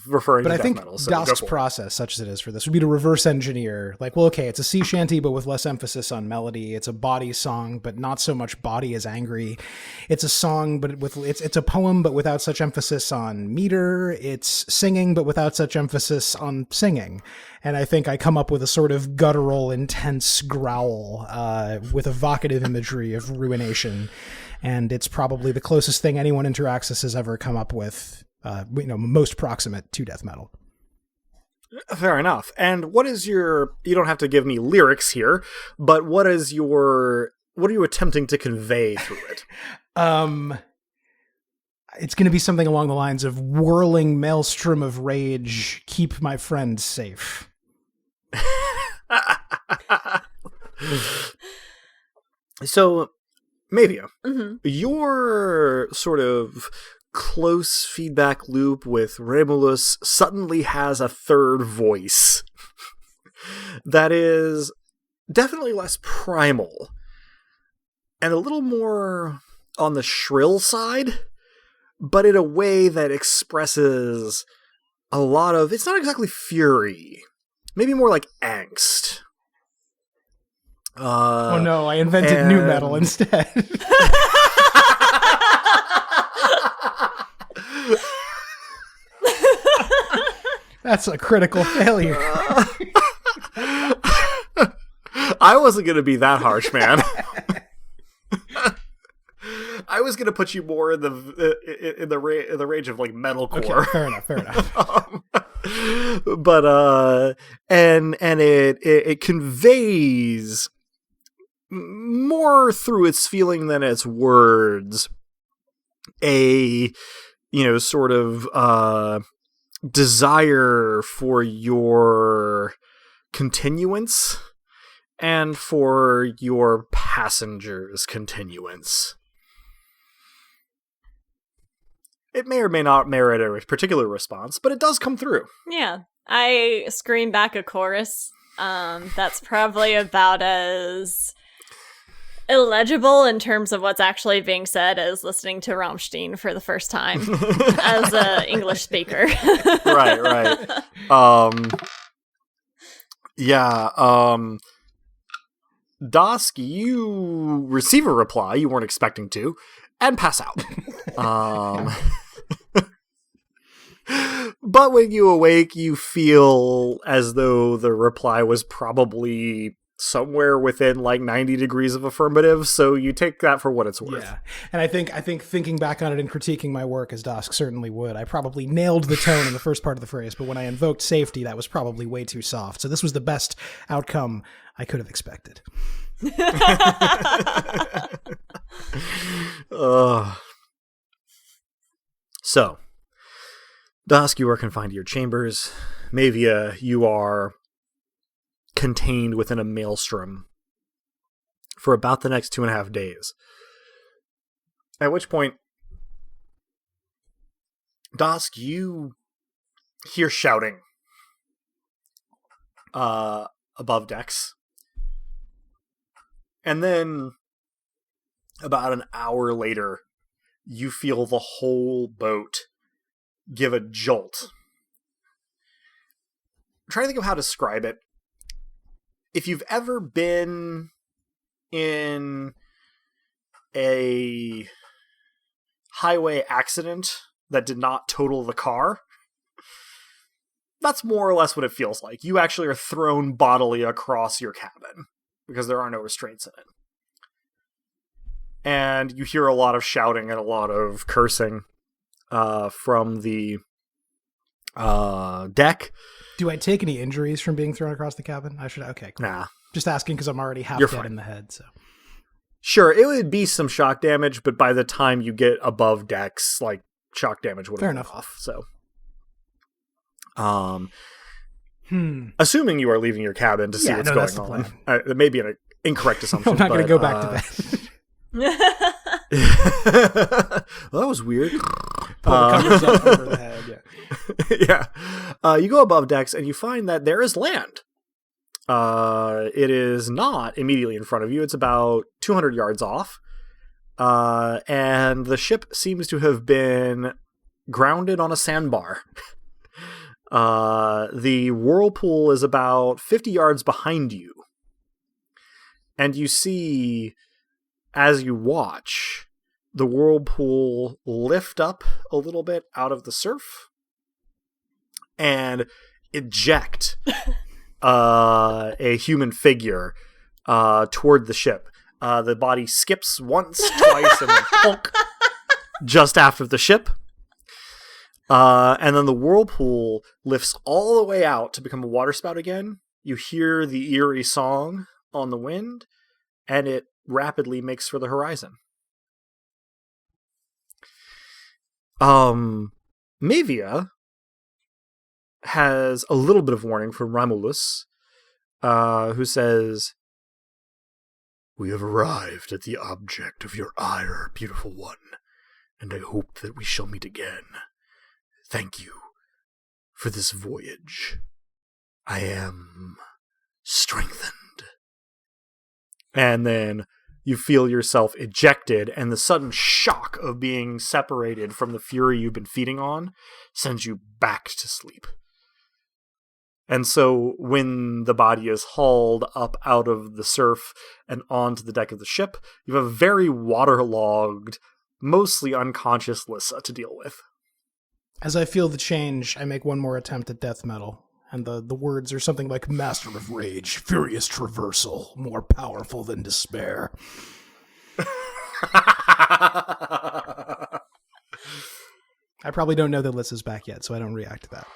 referring to death metal. But I think Dusk's process, such as it is for this, would be to reverse engineer. Like, well, okay, it's a sea shanty, but with less emphasis on melody. It's a body song, but not so much body as angry. It's a song, but it's a poem, but without such emphasis on meter. It's singing, but without such emphasis on singing. And I think I come up with a sort of guttural, intense growl with evocative imagery of ruination. And it's probably the closest thing anyone in Taraxis has ever come up with, most proximate to death metal. Fair enough. And what is you don't have to give me lyrics here, but what are you attempting to convey through it? It's going to be something along the lines of whirling maelstrom of rage, keep my friends safe. So, Mavia, your sort of close feedback loop with Remulus suddenly has a third voice that is definitely less primal and a little more on the shrill side, but in a way that expresses a lot of, it's not exactly fury, maybe more like angst. Oh no, I invented new metal instead. That's a critical failure. I wasn't going to be that harsh, man. I was going to put you more in the range of like metalcore. Okay, fair enough. But and it conveys more through its feeling than its words a sort of desire for your continuance and for your passengers' continuance. It may or may not merit a particular response, but it does come through. Yeah. I scream back a chorus. That's probably about as illegible in terms of what's actually being said as listening to Rammstein for the first time as an English speaker. Right. Dusk, you receive a reply you weren't expecting to, and pass out. But when you awake, you feel as though the reply was probably somewhere within like 90 degrees of affirmative, so you take that for what it's worth. Yeah, and I think thinking back on it and critiquing my work as Dusk certainly would, I probably nailed the tone in the first part of the phrase, but when I invoked safety, that was probably way too soft. So this was the best outcome I could have expected. So, Dusk, you are confined to your chambers. Mavia, you are contained within a maelstrom for about the next 2.5 days. At which point, Dusk, you hear shouting above decks. And then, about an hour later, you feel the whole boat give a jolt. I'm trying to think of how to describe it. If you've ever been in a highway accident that did not total the car, that's more or less what it feels like. You actually are thrown bodily across your cabin because there are no restraints in it. And you hear a lot of shouting and a lot of cursing from the deck. Do I take any injuries from being thrown across the cabin? Okay, cool. Nah. Just asking because I'm already half You're dead fine. in the head, so. Sure, it would be some shock damage, but by the time you get above decks, like, shock damage would have been off, so. Assuming you are leaving your cabin to see what's going on. That may be an incorrect assumption. I'm not going to go back to bed. Well, that was weird. Pull the covers up over the head, yeah. You go above decks and you find that there is land. It is not immediately in front of you. It's about 200 yards off. And the ship seems to have been grounded on a sandbar. The whirlpool is about 50 yards behind you. And you see, as you watch, the whirlpool lift up a little bit out of the surf and eject a human figure toward the ship. The body skips once, twice, and then plunk just after the ship. And then the whirlpool lifts all the way out to become a waterspout again. You hear the eerie song on the wind, and it rapidly makes for the horizon. Mavia has a little bit of warning from Romulus, who says, "We have arrived at the object of your ire, beautiful one, and I hope that we shall meet again. Thank you for this voyage. I am strengthened." And then you feel yourself ejected, and the sudden shock of being separated from the fury you've been feeding on sends you back to sleep. And so when the body is hauled up out of the surf and onto the deck of the ship, you have a very waterlogged, mostly unconscious Lissa to deal with. As I feel the change, I make one more attempt at death metal. And the words are something like, "Master of rage, furious traversal, more powerful than despair." I probably don't know that Lissa's back yet, so I don't react to that.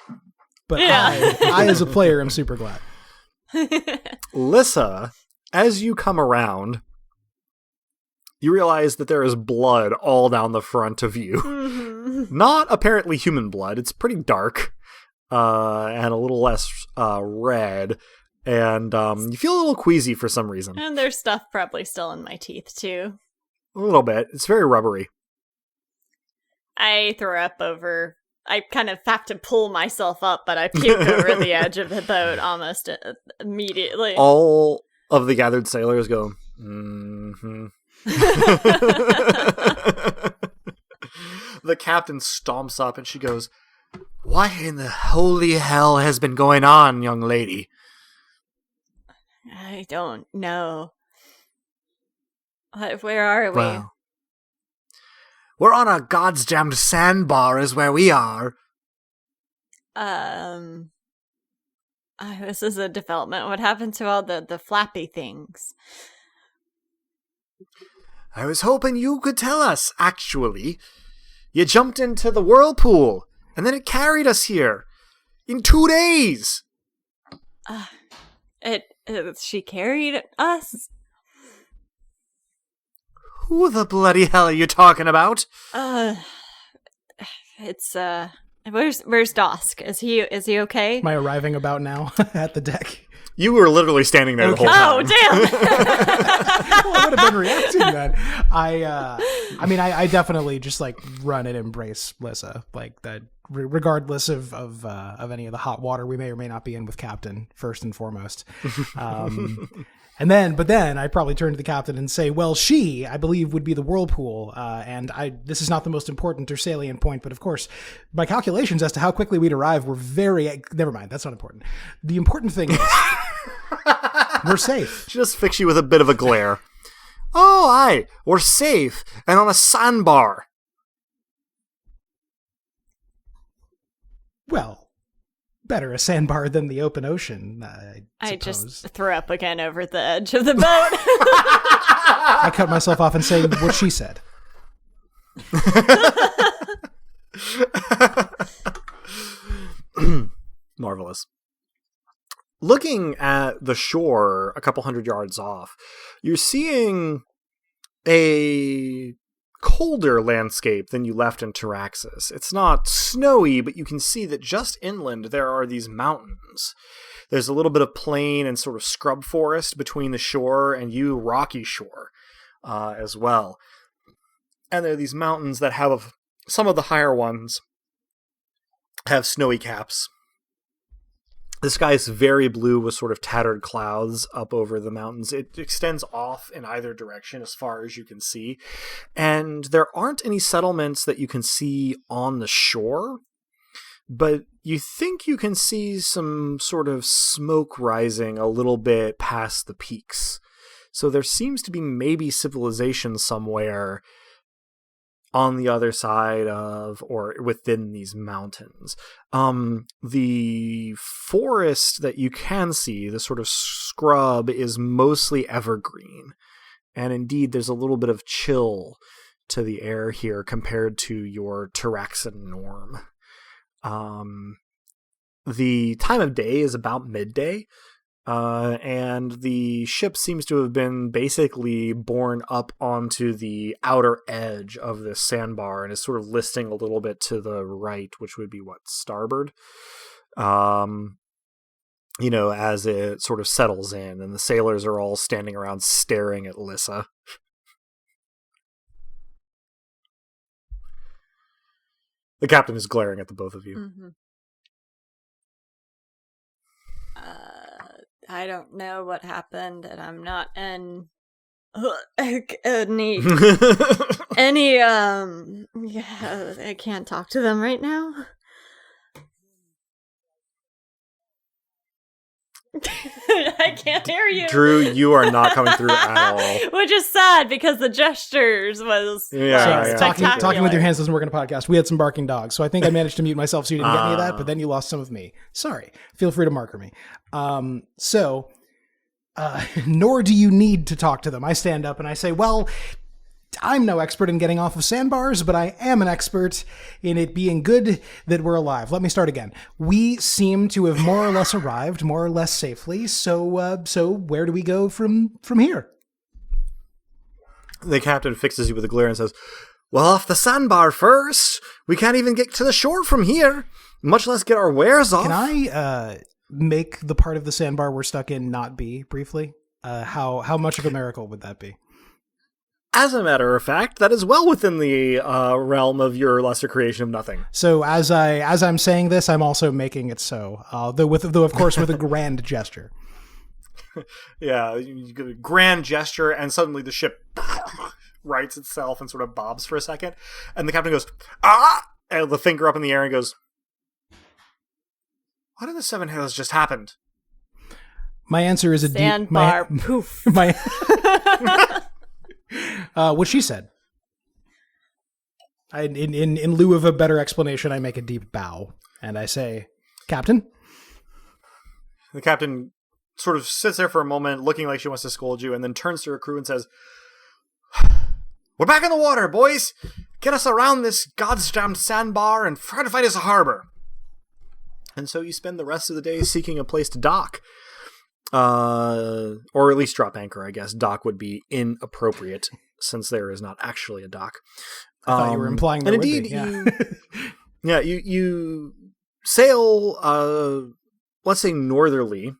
But Yeah. I, as a player, am super glad. Lissa, as you come around, you realize that there is blood all down the front of you. Mm-hmm. Not apparently human blood. It's pretty dark and a little less red. And you feel a little queasy for some reason. And there's stuff probably still in my teeth, too. A little bit. It's very rubbery. I throw up over... I kind of have to pull myself up, but I puke over the edge of the boat almost immediately. All of the gathered sailors go, mm-hmm. The captain stomps up and she goes, "What in the holy hell has been going on, young lady?" I don't know. Where are we? Well, we're on a goddamned sandbar is where we are. This is a development. What happened to all the flappy things? I was hoping you could tell us, actually. You jumped into the whirlpool, and then it carried us here. In 2 days! She carried us? Who the bloody hell are you talking about? It's, where's Dosk? Is he okay? Am I arriving about now at the deck? You were literally standing there the whole time. Oh, damn! Well, I would have been reacting then. I mean, I definitely just like run and embrace Lissa, like that, regardless of any of the hot water we may or may not be in with Captain, first and foremost. But then I probably turn to the captain and say, well, she, I believe, would be the whirlpool. And this is not the most important or salient point, but of course, my calculations as to how quickly we'd arrive were never mind. That's not important. The important thing is we're safe. She just fixed you with a bit of a glare. Oh, aye, we're safe and on a sandbar. Well, better a sandbar than the open ocean, I suppose. just throw up again over the edge of the boat. I cut myself off and say what she said. Marvelous. Looking at the shore a couple 100 yards off, you're seeing a colder landscape than you left in Taraxis. It's not snowy, but you can see that just inland there are these mountains. There's a little bit of plain and sort of scrub forest between the shore and you, rocky shore, as well. And there are these mountains that have, some of the higher ones have snowy caps. The sky is very blue with sort of tattered clouds up over the mountains. It extends off in either direction as far as you can see. And there aren't any settlements that you can see on the shore, but you think you can see some sort of smoke rising a little bit past the peaks. So there seems to be maybe civilization somewhere on the other side of or within these mountains. The forest that you can see, the sort of scrub, is mostly evergreen. And indeed, there's a little bit of chill to the air here compared to your Taraxan norm. The time of day is about midday. And the ship seems to have been basically borne up onto the outer edge of this sandbar and is sort of listing a little bit to the right, which would be starboard. As it sort of settles in, and the sailors are all standing around staring at Lissa. The captain is glaring at the both of you. Mm-hmm. I don't know what happened, and I'm not in any I can't talk to them right now. I can't hear you. Drew, you are not coming through at all. Which is sad because the gestures was Talking with your hands doesn't work in a podcast. We had some barking dogs, so I think I managed to mute myself so you didn't get any of that, but then you lost some of me. Sorry. Feel free to marker me. Nor do you need to talk to them. I stand up and I say, well, I'm no expert in getting off of sandbars, but I am an expert in it being good that we're alive. Let me start again. We seem to have more or less arrived, more or less safely. So where do we go from here? The captain fixes you with a glare and says, well, off the sandbar first. We can't even get to the shore from here, much less get our wares off. Can I make the part of the sandbar we're stuck in not be, briefly? How much of a miracle would that be? As a matter of fact, that is well within the realm of your lesser creation of nothing. So as I'm saying this, I'm also making it so, though of course with a grand gesture. Yeah, you get a grand gesture, and suddenly the ship rights itself and sort of bobs for a second, and the captain goes, ah! And the finger up in the air and goes, what in the seven hells just happened? My answer is a sandbar. Poof. What she said. In lieu of a better explanation, I make a deep bow and I say, Captain? The captain sort of sits there for a moment, looking like she wants to scold you, and then turns to her crew and says, we're back in the water, boys! Get us around this goddamn sandbar and try to find us a harbor. And so you spend the rest of the day seeking a place to dock. Or at least drop anchor, I guess. Dock would be inappropriate, since there is not actually a dock. I thought you were implying there would be. Yeah. You sail, let's say northerly,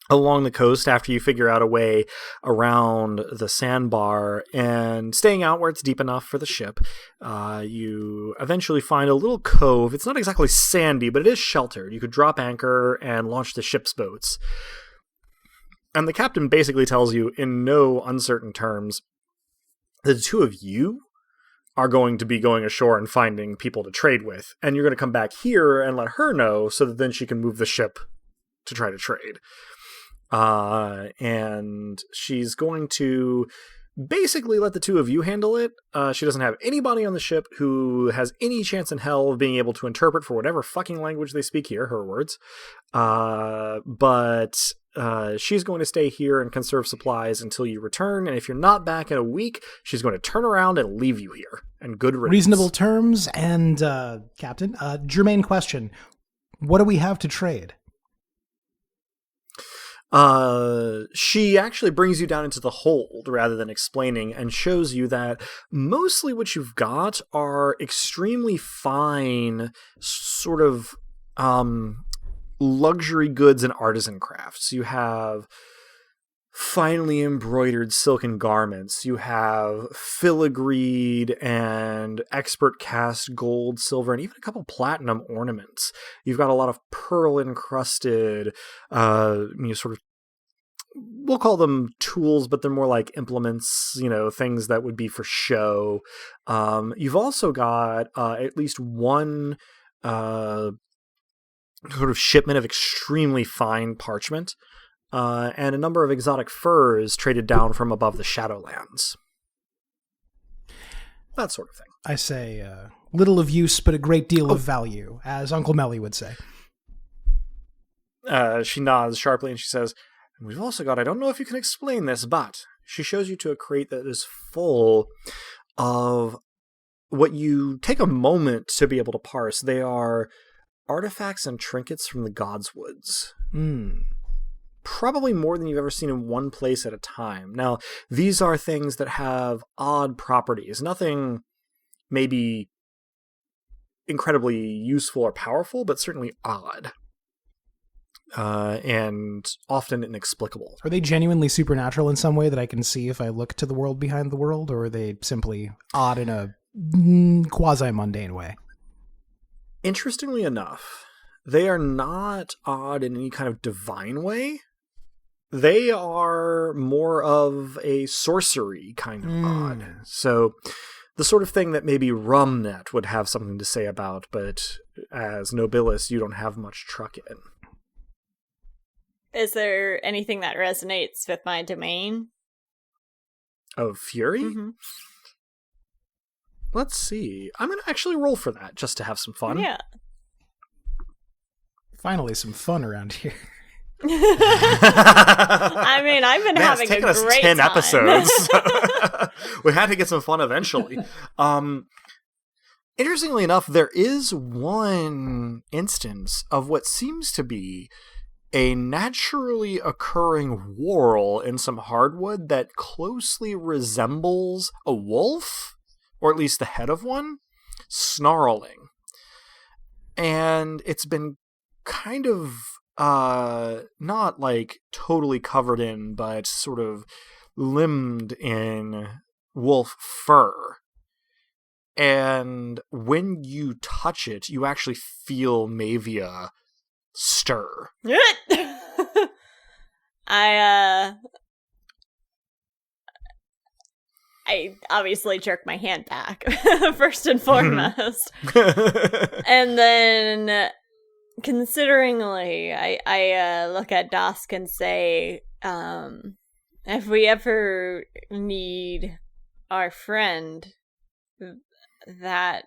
along the coast after you figure out a way around the sandbar, and staying out where it's deep enough for the ship, you eventually find a little cove. It's not exactly sandy, but it is sheltered. You could drop anchor and launch the ship's boats. And the captain basically tells you in no uncertain terms that the two of you are going to be going ashore and finding people to trade with, and you're going to come back here and let her know so that then she can move the ship to try to trade. And she's going to basically let the two of you handle it. She doesn't have anybody on the ship who has any chance in hell of being able to interpret for whatever fucking language they speak here, her words. But she's going to stay here and conserve supplies until you return. And if you're not back in a week, she's going to turn around and leave you here. And good riddance. Reasonable terms. And, Captain, germane question. What do we have to trade? She actually brings you down into the hold rather than explaining, and shows you that mostly what you've got are extremely fine sort of luxury goods and artisan crafts. You have finely embroidered silken garments. You have filigreed and expert cast gold, silver, and even a couple platinum ornaments. You've got a lot of pearl encrusted, sort of, we'll call them tools, but they're more like implements, things that would be for show. You've also got at least one sort of shipment of extremely fine parchment, and a number of exotic furs traded down from above the Shadowlands. That sort of thing. I say, little of use, but a great deal of value, as Uncle Melly would say. She nods sharply and she says, we've also got, I don't know if you can explain this, but she shows you to a crate that is full of what you take a moment to be able to parse. They are artifacts and trinkets from the Godswoods. Probably more than you've ever seen in one place at a time. Now, these are things that have odd properties. Nothing maybe incredibly useful or powerful, but certainly odd. And often inexplicable. Are they genuinely supernatural in some way that I can see if I look to the world behind the world, or are they simply odd in a quasi-mundane way? Interestingly enough, they are not odd in any kind of divine way. They are more of a sorcery kind of odd. So the sort of thing that maybe Ramnet would have something to say about, but as Nobilis, you don't have much truck in. Is there anything that resonates with my domain? Of Fury? Mm-hmm. Let's see. I'm going to actually roll for that, just to have some fun. Yeah. Finally, some fun around here. I mean, I've been having it's taken a us great 10 time. episodes. We had to get some fun eventually. Interestingly enough, there is one instance of what seems to be a naturally occurring whorl in some hardwood that closely resembles a wolf, or at least the head of one, snarling. And it's been kind of not like totally covered in, but sort of limbed in wolf fur. And when you touch it, you actually feel Mavia stir. I obviously jerk my hand back, first and foremost. And then, consideringly, I look at Dusk and say, if we ever need our friend, that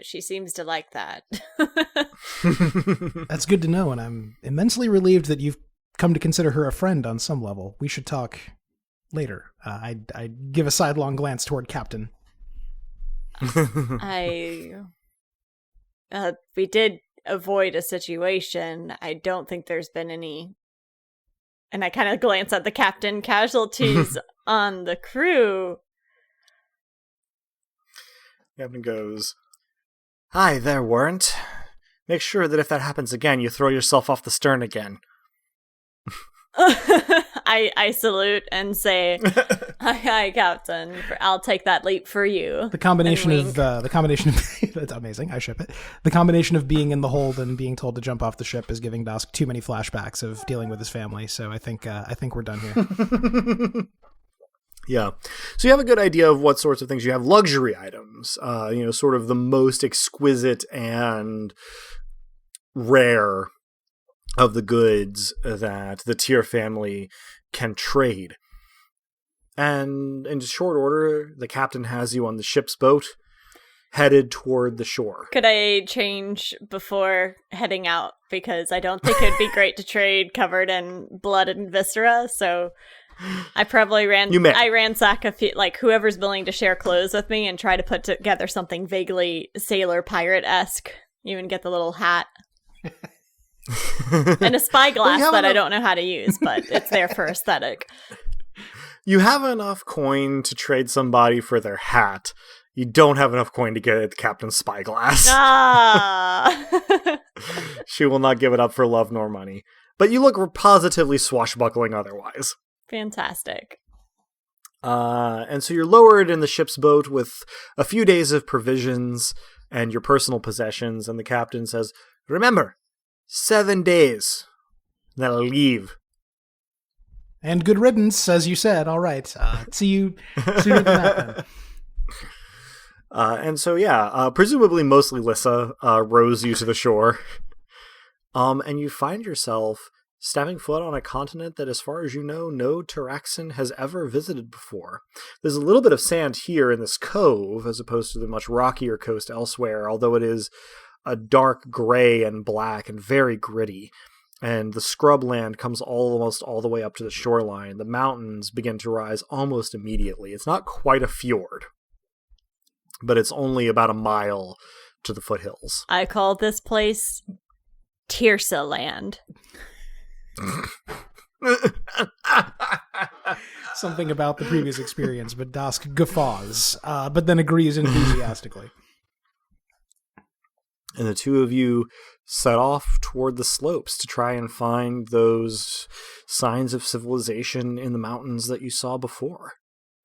she seems to like that. That's good to know, and I'm immensely relieved that you've come to consider her a friend on some level. We should talk later. I give a sidelong glance toward Captain. We did avoid a situation. I don't think there's been any, and I kind of glance at the captain, casualties on the crew. Captain goes, "Hi, there weren't. Make sure that if that happens again, you throw yourself off the stern again." I salute and say, "Hi, Captain. I'll take that leap for you." The combination of that's amazing. I ship it. The combination of being in the hold and being told to jump off the ship is giving Dusk too many flashbacks of dealing with his family. So I think we're done here. Yeah. So you have a good idea of what sorts of things you have. Luxury items, sort of the most exquisite and rare of the goods that the Tyr family can trade. And in short order, the captain has you on the ship's boat, headed toward the shore. Could I change before heading out? Because I don't think it'd be great to trade covered in blood and viscera, so I probably ransack a few, like, whoever's willing to share clothes with me and try to put together something vaguely sailor pirate-esque. Even get the little hat. And a spyglass that I don't know how to use, but it's there for aesthetic. You have enough coin to trade somebody for their hat. You don't have enough coin to get the captain's spyglass. Ah! She will not give it up for love nor money. But you look positively swashbuckling otherwise. Fantastic. And so you're lowered in the ship's boat with a few days of provisions and your personal possessions, and the captain says, "Remember, 7 days. Then I'll leave." And good riddance, as you said. All right. See you sooner than that, then. And so, presumably mostly Lissa rows you to the shore. And you find yourself stepping foot on a continent that, as far as you know, no Taraxan has ever visited before. There's a little bit of sand here in this cove, as opposed to the much rockier coast elsewhere, although it is a dark gray and black and very gritty. And the scrubland comes almost all the way up to the shoreline. The mountains begin to rise almost immediately. It's not quite a fjord, but it's only about a mile to the foothills. I call this place Tirsa Land. Something about the previous experience, but Dusk guffaws, but then agrees enthusiastically. And the two of you set off toward the slopes to try and find those signs of civilization in the mountains that you saw before.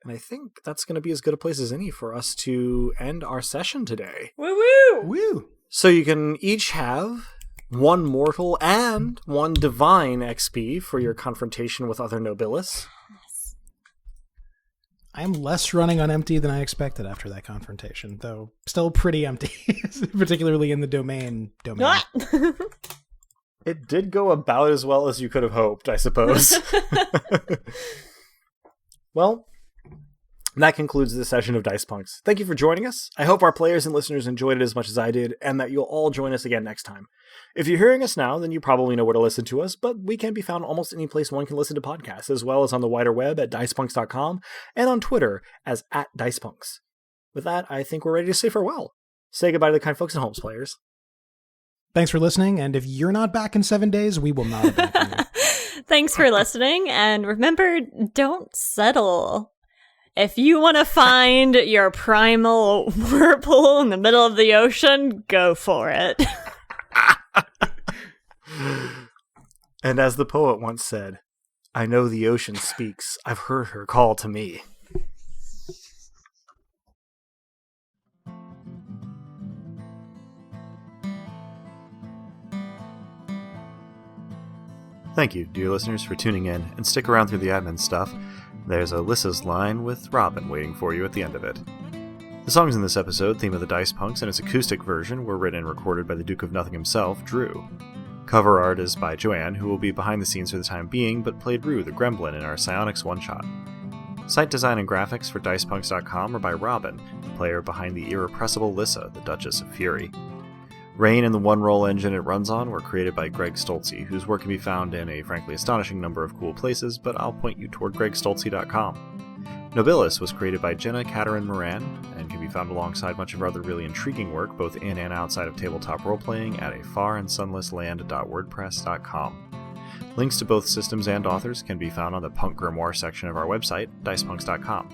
And I think that's going to be as good a place as any for us to end our session today. Woo woo! Woo! So you can each have 1 mortal and 1 divine XP for your confrontation with other Nobilis. I am less running on empty than I expected after that confrontation, though still pretty empty, particularly in the domain. It did go about as well as you could have hoped, I suppose. Well, And that concludes this session of Dice Punks. Thank you for joining us. I hope our players and listeners enjoyed it as much as I did, and that you'll all join us again next time. If you're hearing us now, then you probably know where to listen to us, but we can be found almost any place one can listen to podcasts, as well as on the wider web at dicepunks.com and on Twitter as @dicepunks. With that, I think we're ready to say farewell. Say goodbye to the kind folks at Holmes, players. Thanks for listening, and if you're not back in 7 days, we will not abandon you. Thanks for listening, and remember, don't settle. If you want to find your primal whirlpool in the middle of the ocean, go for it. And as the poet once said, I know the ocean speaks. I've heard her call to me. Thank you, dear listeners, for tuning in, and stick around through the admin stuff. There's Alyssa's line with Robin waiting for you at the end of it. The songs in this episode, theme of the Dice Punks, and its acoustic version were written and recorded by the Duke of Nothing himself, Drew. Cover art is by Joanne, who will be behind the scenes for the time being, but played Rue the Gremlin in our Psionics one-shot. Site design and graphics for DicePunks.com are by Robin, the player behind the irrepressible Lissa, the Duchess of Fury. Rain and the one-roll engine it runs on were created by Greg Stolze, whose work can be found in a frankly astonishing number of cool places, but I'll point you toward gregstolze.com. Nobilis was created by Jenna Caterin Moran, and can be found alongside much of our other really intriguing work, both in and outside of tabletop roleplaying, at a farandsunlessland.wordpress.com. Links to both systems and authors can be found on the Punk Grimoire section of our website, dicepunks.com.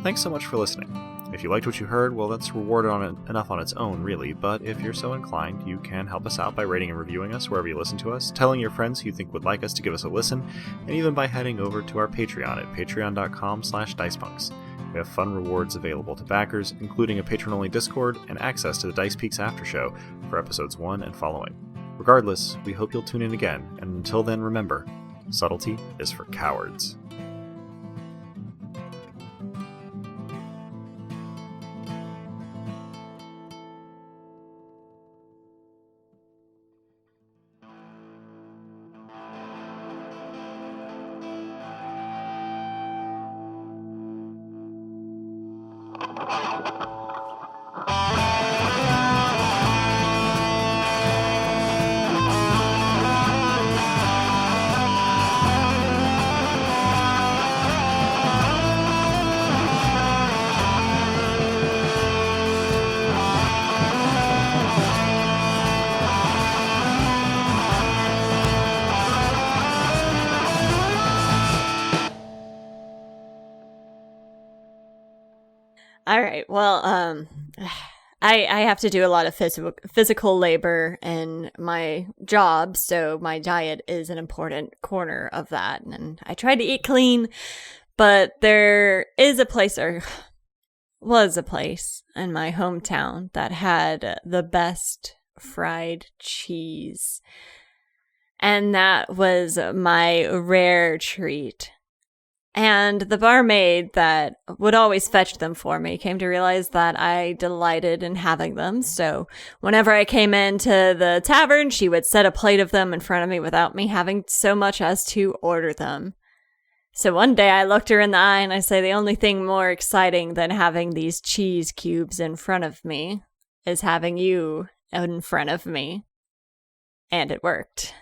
Thanks so much for listening. If you liked what you heard, well, that's rewarded enough on its own, really, but if you're so inclined, you can help us out by rating and reviewing us wherever you listen to us, telling your friends who you think would like us to give us a listen, and even by heading over to our Patreon at patreon.com/dicepunks. We have fun rewards available to backers, including a patron-only Discord and access to the Dice Peaks After Show for episodes 1 and following. Regardless, we hope you'll tune in again, and until then, remember, subtlety is for cowards. All right. Well, I have to do a lot of physical labor in my job, so my diet is an important corner of that. And I try to eat clean, but there is a place, or was a place in my hometown that had the best fried cheese. And that was my rare treat. And the barmaid that would always fetch them for me came to realize that I delighted in having them. So whenever I came into the tavern, she would set a plate of them in front of me without me having so much as to order them. So one day I looked her in the eye and I say, the only thing more exciting than having these cheese cubes in front of me is having you in front of me. And it worked.